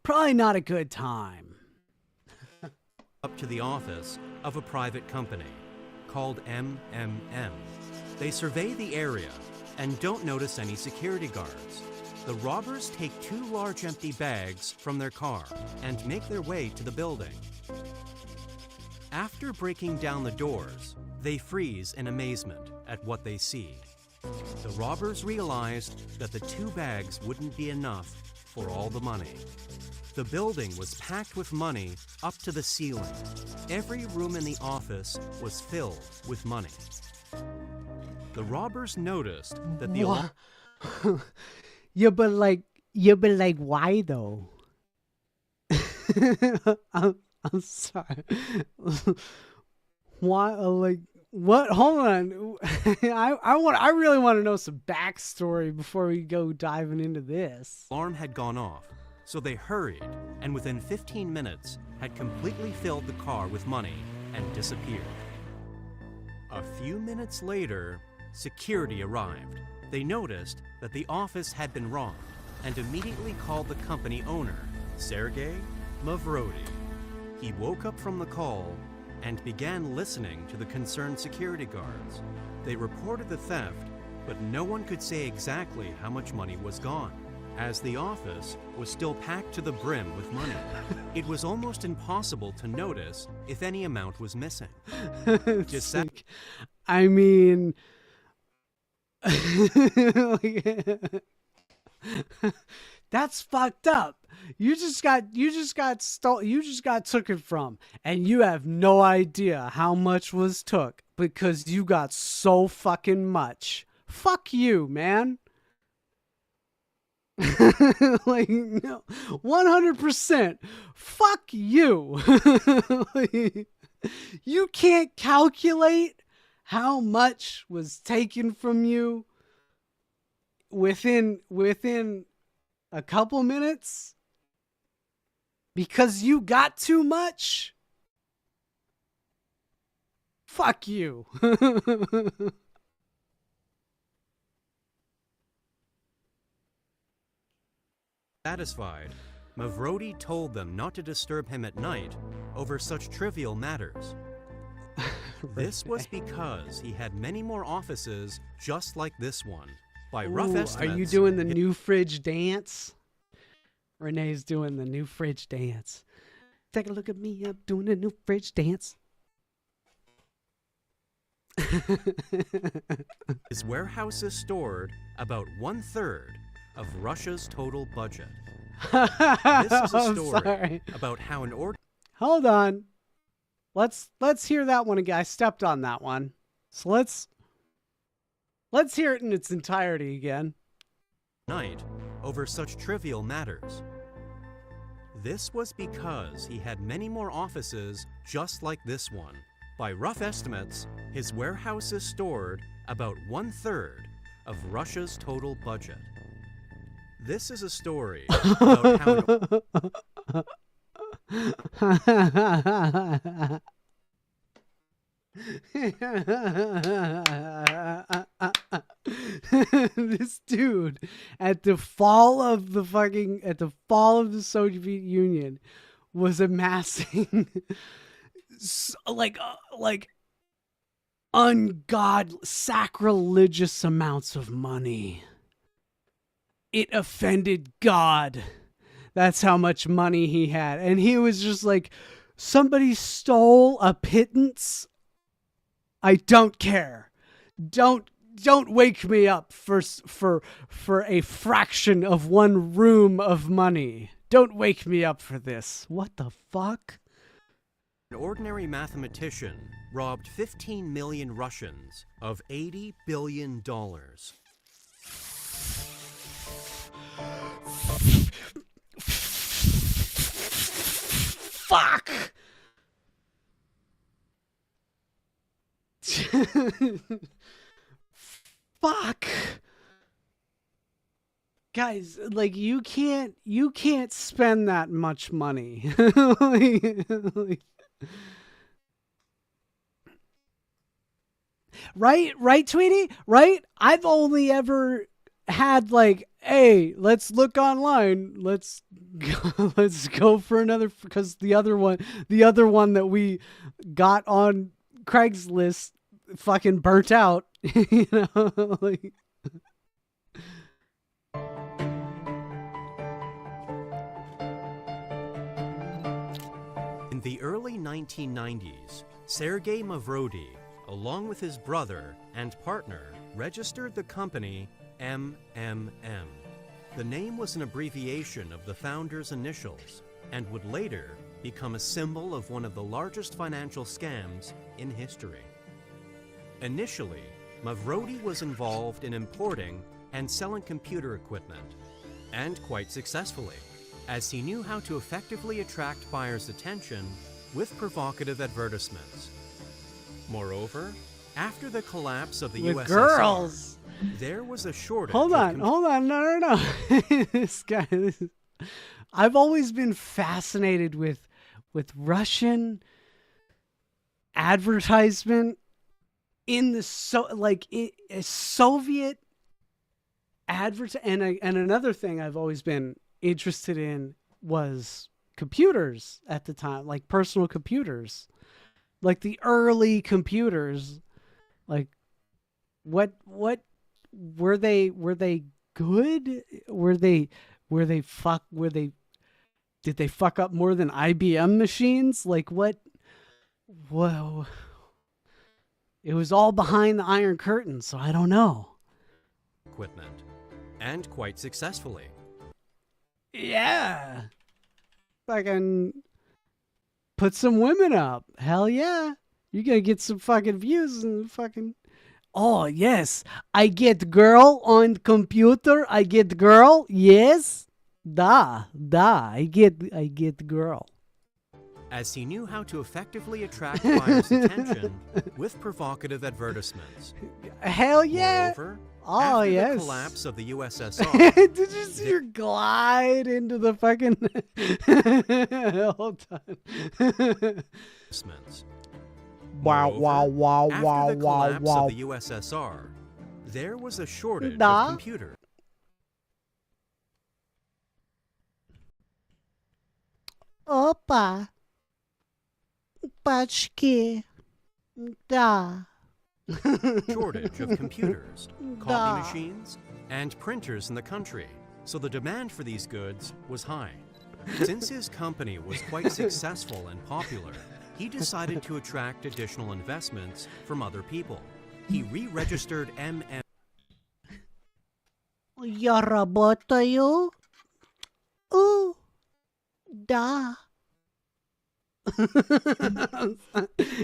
Probably not a good time.
Up to the office of a private company called MMM. They survey the area and don't notice any security guards. The robbers take two large empty bags from their car and make their way to the building. After breaking down the doors, they freeze in amazement at what they see. The robbers realized that the two bags wouldn't be enough for all the money. The building was packed with money up to the ceiling. Every room in the office was filled with money. The robbers noticed that the
Yeah, but like, why though? I'm sorry. Why? Like, what? Hold on. I really want to know some backstory before we go diving into this.
alarm had gone off, so they hurried and within 15 minutes had completely filled the car with money and disappeared. A few minutes later, security arrived. They noticed that the office had been robbed and immediately called the company owner, Sergei Mavrodi. He woke up from the call and began listening to the concerned security guards. They reported the theft, but no one could say exactly how much money was gone, as the office was still packed to the brim with money. It was almost impossible to notice if any amount was missing.
I mean, that's fucked up. You just got taken from, and you have no idea how much was took because you got so fucking much. Fuck you, man. Like, no, 100%. Fuck you. Like, you can't calculate how much was taken from you within a couple minutes because you got too much. Fuck you.
Satisfied, Mavrodi told them not to disturb him at night over such trivial matters. This was because he had many more offices just like this one. By rough estimates,
are you doing the new fridge dance? Renee's doing the new fridge dance. Take a look at me, I'm doing the new fridge dance.
His warehouses stored about 1/3 of Russia's total budget. This is a story about how an
Hold on. Let's hear that one again. I stepped on that one. So let's hear it in its entirety again.
Night over such trivial matters. This was because he had many more offices just like this one. By rough estimates, his warehouses stored about 1/3 of Russia's total budget. This is a story about how
this dude at the fall of the Soviet Union was amassing like ungodly, sacrilegious amounts of money. It offended God. That's how much money he had. And he was just like, somebody stole a pittance. I don't care. Don't wake me up for a fraction of one room of money. Don't wake me up for this. What the fuck?
an ordinary mathematician robbed 15 million Russians of $80 billion.
Fuck! Fuck. Guys, like you can't spend that much money. Right, Tweety? Right? I've only ever had like, hey, let's look online. Let's go for another, because the other one that we got on Craigslist fucking burnt out. You know, like.
In the early 1990s, Sergei Mavrodi, along with his brother and partner, registered the company MMM. The name was an abbreviation of the founder's initials and would later become a symbol of one of the largest financial scams in history. Initially, Mavrodi was involved in importing and selling computer equipment, and quite successfully, as he knew how to effectively attract buyers' attention with provocative advertisements. Moreover, after the collapse of the
With
USSR,
girls.
There was a shortage.
Hold on. No. This guy. I've always been fascinated with Russian advertisement in the Soviet and another thing I've always been interested in was computers at the time, like personal computers, like the early computers. Like what were they good? Did they fuck up more than IBM machines? Like what? Whoa. It was all behind the Iron Curtain, so I don't know.
Equipment, and quite successfully.
Yeah. Fucking put some women up. Hell yeah. You're gonna get some fucking views and fucking. Oh, yes. I get girl on computer. I get girl. Yes. Da. I get girl.
As he knew how to effectively attract buyers' attention with provocative advertisements.
Hell yeah.
Moreover,
oh,
after
yes.
the collapse of the USSR.
Did you see her glide into the fucking... Hold on. Wow.
After the collapse of the USSR, there was a shortage of computers.
Opa. Pachki. Da.
Shortage of computers, copy machines, and printers in the country, so the demand for these goods was high. Since his company was quite successful and popular, he decided to attract additional investments from other people. He re-registered MM.
Я работаю. Da.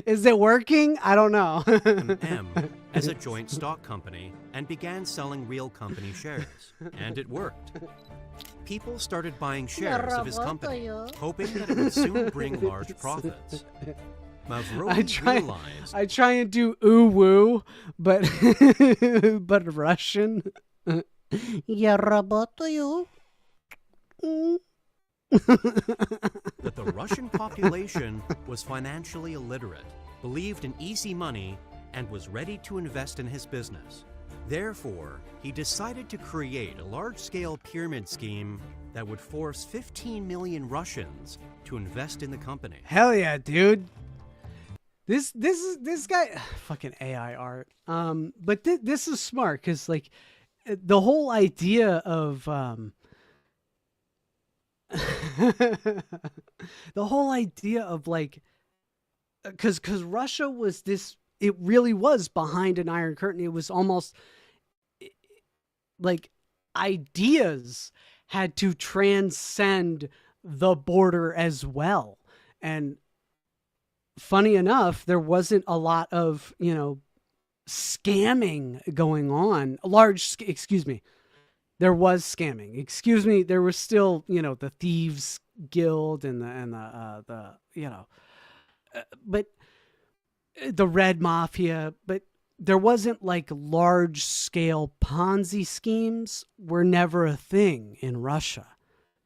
Is it working? I don't know.
M as a joint stock company and began selling real company shares. And it worked. People started buying shares of his company, hoping that it would soon bring large profits.
I try and do woo, but but Russian. Я работаю.
That the Russian population was financially illiterate, believed in easy money, and was ready to invest in his business. Therefore, he decided to create a large-scale pyramid scheme that would force 15 million Russians to invest in the company.
Hell yeah, dude. This guy fucking AI art. But this is smart cuz like the whole idea of the whole idea of like cuz Russia was this, it really was behind an Iron Curtain. It was almost like ideas had to transcend the border as well. And funny enough, there wasn't a lot of, scamming going on. There was scamming. There was still, the Thieves Guild and the but the Red Mafia, but there wasn't like large scale Ponzi schemes were never a thing in Russia.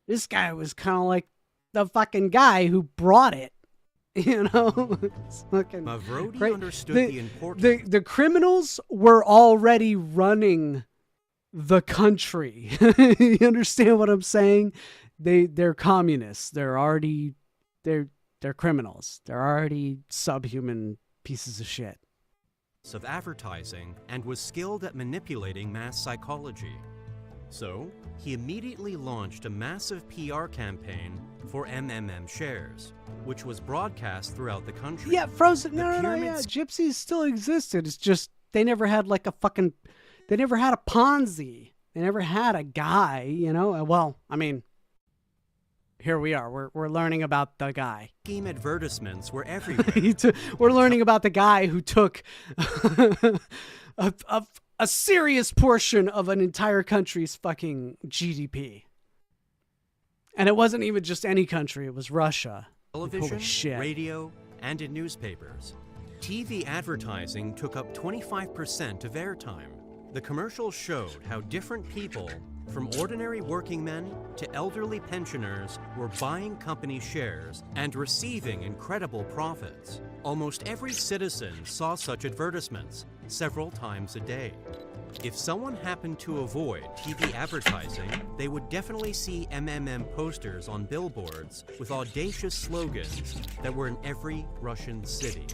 This guy was kind of like the fucking guy who brought it. You know, it's fucking
Mavrodi understood the importance.
The criminals were already running the country. You understand what I'm saying? They're communists. They're criminals. They're already subhuman pieces of shit.
Of advertising and was skilled at manipulating mass psychology. So, he immediately launched a massive PR campaign for MMM shares, which was broadcast throughout the country.
Yeah, Frozen. No, yeah. Gypsies still existed. It's just they never had like they never had a Ponzi. They never had a guy, you know? Well, I mean, here we are. We're learning about the guy.
Scheme advertisements were everywhere.
We're learning about the guy who took a serious portion of an entire country's fucking GDP. And it wasn't even just any country. It was Russia.
Television,
Holy shit.
radio, and in newspapers. TV advertising took up 25% of airtime. The commercials showed how different people, from ordinary working men to elderly pensioners, were buying company shares and receiving incredible profits. Almost every citizen saw such advertisements several times a day. If someone happened to avoid TV advertising, they would definitely see MMM posters on billboards with audacious slogans that were in every Russian city.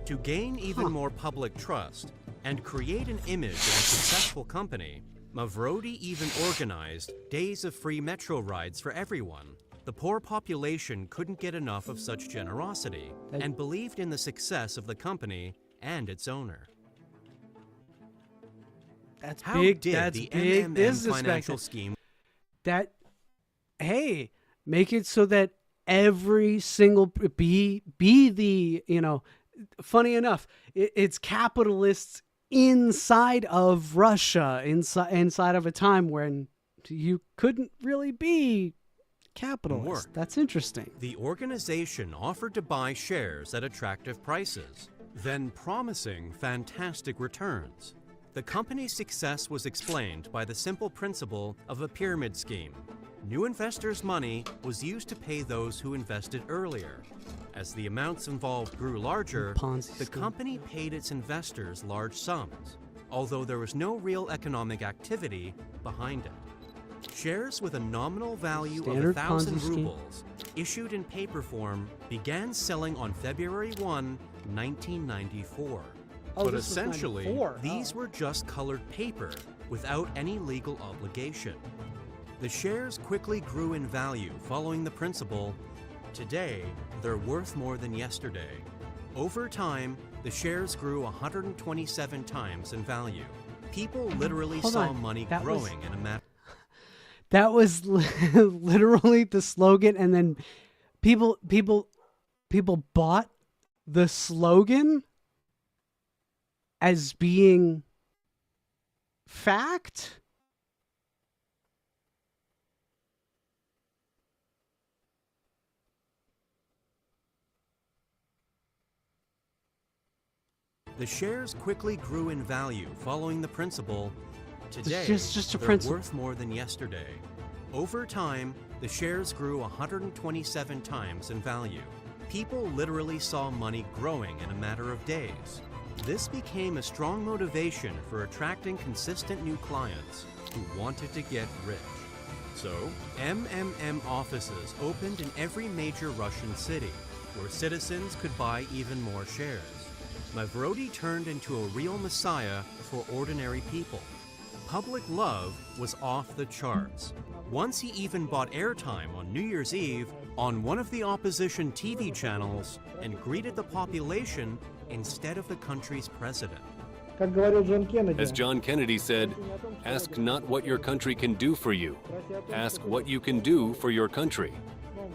To gain even more public trust and create an image of a successful company, Mavrodi even organized days of free metro rides for everyone. The poor population couldn't get enough of such generosity and believed in the success of the company and its owner.
That's
How
big.
did
That's
the
big
MMM
business
financial scheme?
That, hey, make it so that every single be the, you know, funny enough, it's capitalists inside of Russia, inside of a time when you couldn't really be capitalist. That's interesting.
The organization offered to buy shares at attractive prices, then promising fantastic returns. The company's success was explained by the simple principle of a pyramid scheme. New investors' money was used to pay those who invested earlier. As the amounts involved grew larger, the company paid its investors large sums, although there was no real economic activity behind it. Shares with a nominal value of 1,000 rubles, issued in paper form, began selling on February 1, 1994. But essentially, these were just colored paper without any legal obligation. The shares quickly grew in value following the principle, today they're worth more than yesterday. Over time, the shares grew 127 times in value. People literally saw money growing in a matter.
That was literally the slogan, and then people bought the slogan as being fact.
The shares quickly grew in value following the principle, today
just a
they're
principle.
worth more than yesterday. Over time, the shares grew 127 times in value. People literally saw money growing in a matter of days. This became a strong motivation for attracting consistent new clients who wanted to get rich. So, MMM offices opened in every major Russian city, where citizens could buy even more shares. Mavrodi turned into a real messiah for ordinary people. Public love was off the charts. Once he even bought airtime on New Year's Eve on one of the opposition TV channels and greeted the population instead of the country's president.
As John Kennedy said, ask not what your country can do for you. Ask what you can do for your country.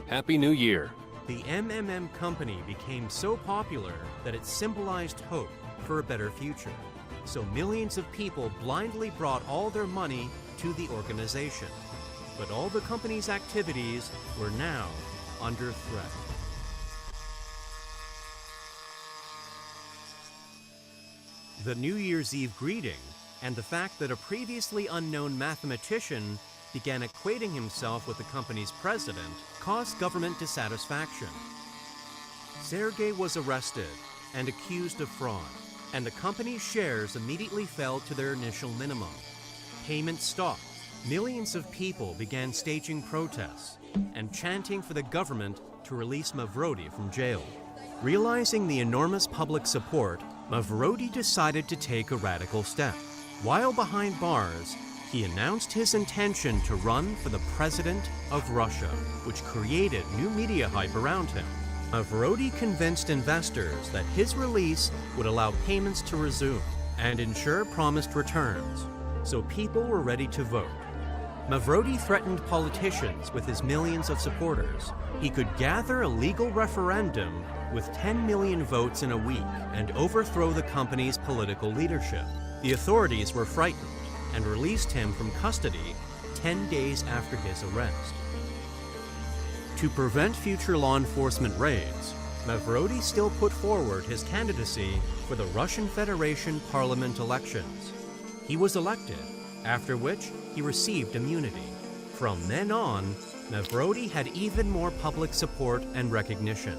Happy New Year.
The MMM company became so popular that it symbolized hope for a better future. So millions of people blindly brought all their money to the organization. But all the company's activities were now under threat. the New Year's Eve greeting and the fact that a previously unknown mathematician began equating himself with the company's president caused government dissatisfaction. Sergey was arrested and accused of fraud, and the company's shares immediately fell to their initial minimum. Payments stopped. Millions of people began staging protests and chanting for the government to release Mavrodi from jail. Realizing the enormous public support, Mavrodi decided to take a radical step. While behind bars, he announced his intention to run for the president of Russia, which created new media hype around him. Mavrodi convinced investors that his release would allow payments to resume and ensure promised returns, so people were ready to vote. Mavrodi threatened politicians with his millions of supporters. He could gather a legal referendum with 10 million votes in a week and overthrow the company's political leadership. The authorities were frightened and released him from custody 10 days after his arrest. To prevent future law enforcement raids, Mavrodi still put forward his candidacy for the Russian Federation parliament elections. He was elected, after which he received immunity. From then on, Mavrodi had even more public support and recognition.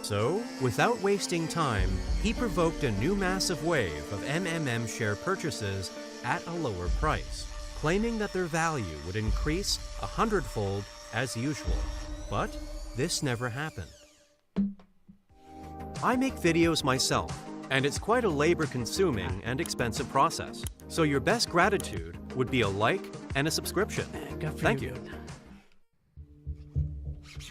So, without wasting time, he provoked a new massive wave of MMM share purchases at a lower price, claiming that their value would increase 100-fold as usual. But this never happened. I make videos myself, and it's quite a labor-consuming and expensive process. So your best gratitude would be a like and a subscription. Thank you.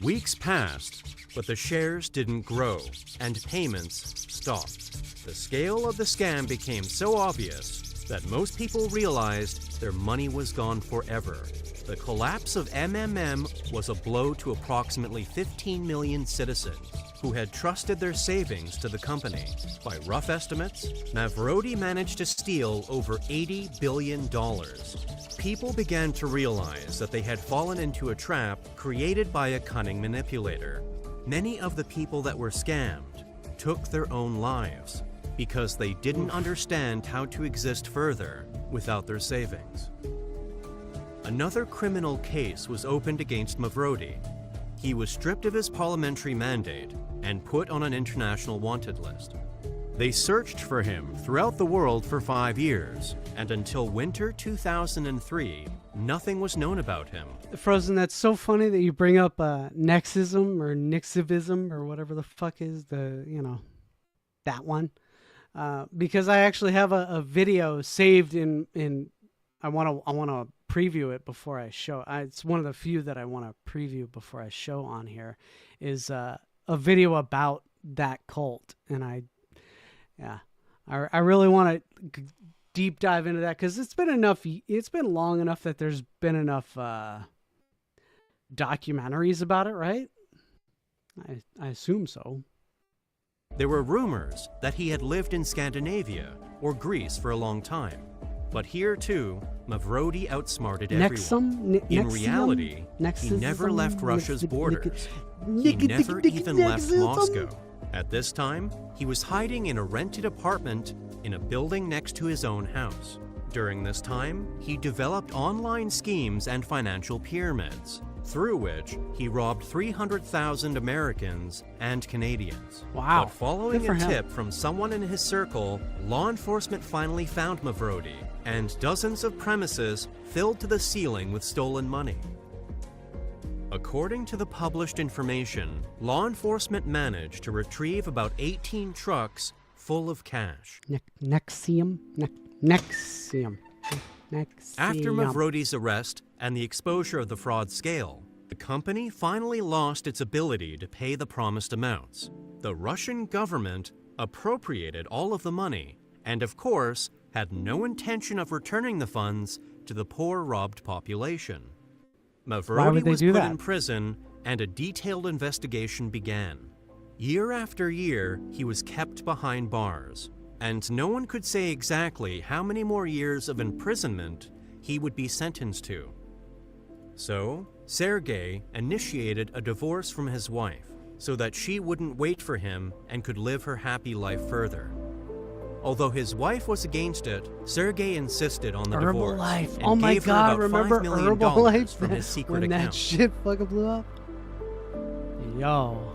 Weeks passed, but the shares didn't grow, and payments stopped. The scale of the scam became so obvious that most people realized their money was gone forever. The collapse of MMM was a blow to approximately 15 million citizens who had trusted their savings to the company. By rough estimates, Mavrodi managed to steal over $80 billion. People began to realize that they had fallen into a trap created by a cunning manipulator. Many of the people that were scammed took their own lives because they didn't understand how to exist further without their savings. Another criminal case was opened against Mavrodi. He was stripped of his parliamentary mandate and put on an international wanted list. They searched for him throughout the world for 5 years, and until winter 2003, nothing was known about him.
Frozen, that's so funny that you bring up Nexism or Nixivism or whatever the fuck is that one. Because I actually have a video saved in I want to preview it before I show. It's one of the few that I want to preview before I show on here is a video about that cult, and I really want to deep dive into that because it's been long enough that there's been enough documentaries about it, right? I assume so.
There were rumors that he had lived in Scandinavia or Greece for a long time. But here, too, Mavrodi outsmarted everyone. In reality, he never left Russia's borders. He never even left Moscow. At this time, he was hiding in a rented apartment in a building next to his own house. During this time, he developed online schemes and financial pyramids, through which he robbed 300,000 Americans and Canadians.
Wow.
But following a tip from someone in his circle, law enforcement finally found Mavrodi, and dozens of premises filled to the ceiling with stolen money. According to the published information, law enforcement managed to retrieve about 18 trucks full of cash.
Nexium.
After Mavrodi's arrest and the exposure of the fraud scale, the company finally lost its ability to pay the promised amounts. The Russian government appropriated all of the money and, of course, had no intention of returning the funds to the poor robbed population. Mavrodi was put in prison and a detailed investigation began. Year after year, he was kept behind bars, and no one could say exactly how many more years of imprisonment he would be sentenced to. So, Sergey initiated a divorce from his wife so that she wouldn't wait for him and could live her happy life further. Although his wife was against it, Sergey insisted on the divorce.
Herbalife.
And
Oh my
gave her
God!
about
Remember
$5 million
Herbalife
from his secret
when
account.
that shit fucking blew up? Yo.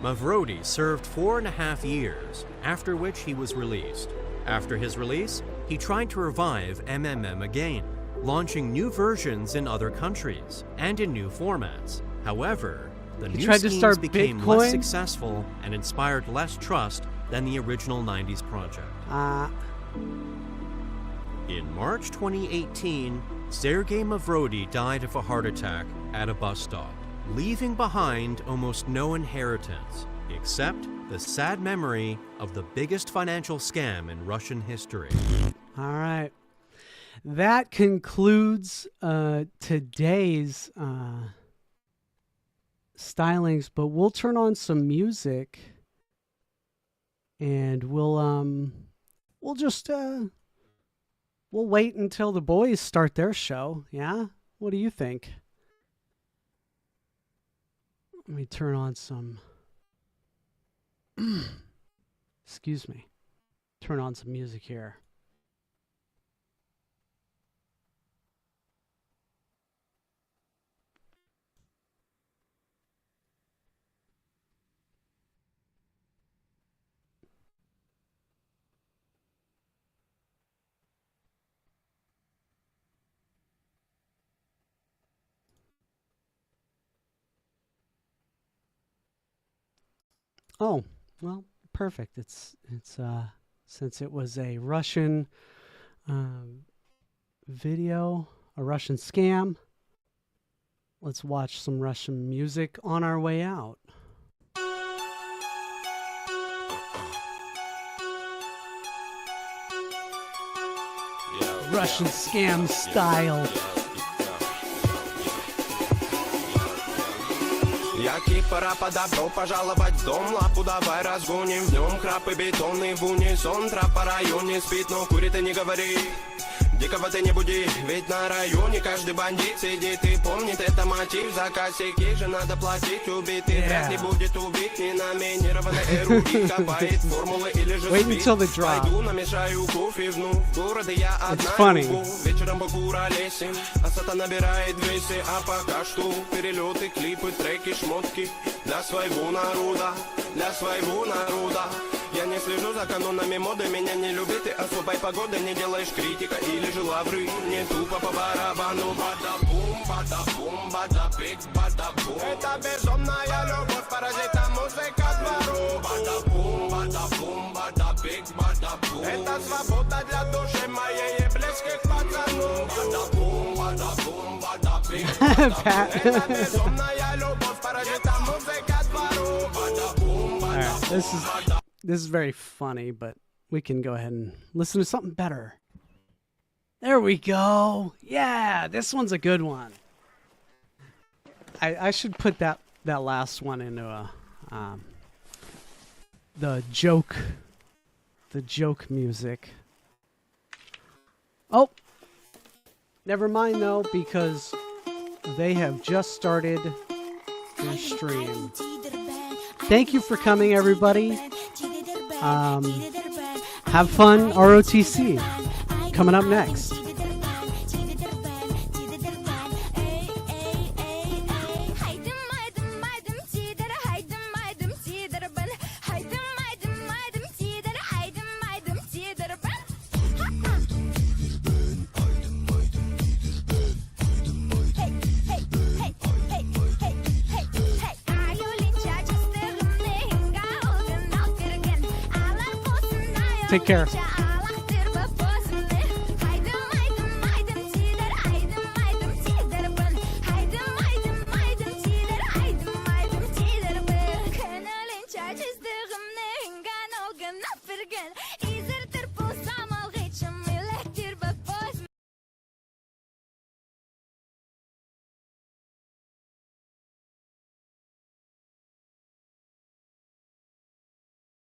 Mavrodi served 4.5 years, after which he was released. After his release, he tried to revive MMM again, launching new versions in other countries and in new formats. However, the
He
new
tried to
schemes
start
became
Bitcoin?
less successful and inspired less trust than the original 90s project. In March 2018, Sergey Mavrodi died of a heart attack at a bus stop, leaving behind almost no inheritance, except the sad memory of the biggest financial scam in Russian history.
All right. That concludes today's stylings, but we'll turn on some music and we'll just we'll wait until the boys start their show. Yeah? What do you think? Let me turn on some excuse me. Turn on some music here. Oh, well, perfect. It's since it was a Russian video, a Russian scam, let's watch some Russian music on our way out. Russian scam style.
Я кипара подобро пожаловать в дом. Лапу давай разгоним. В нем краб и бетонный в унисон. Трап по районе спит, но курит и не говори. Дикого ты не буди, ведь на районе каждый бандит сидит и помнит это мотив. За косяки же надо платить. Убитый вряд ли будет убит. Не номинированный эрудит. Копает формулы или же спит. Пойду намешаю кофе в города я одна живу. Вечером покуролесим, а сата набирает весы. А пока что перелеты, клипы, треки, шмотки. Для своего народа, для своего народа. Я не слежу за канонами моды, меня не любит и особой погоды. Не делаешь критика или же лавры, не тупо по барабану. Бада-бум, бада-бум, бада-пик, бада-бум. Это безумная любовь, паразита музыка двору. Бада-бум, бада-бум, бада-пик, бада-бум. Это свобода для души моей и близких пацанов. Бада-бум, бада-бум, бада-пик, бада-бум. Это безумная любовь, паразита музыка двору. Бада-бум, бада-бум.
This is very funny, but we can go ahead and listen to something better. There we go. Yeah, this one's a good one. I should put that last one into a the joke music. Oh, never mind though, because they have just started their stream. Thank you for coming, everybody. Have fun, ROTC. Coming up next. Take care.
Again.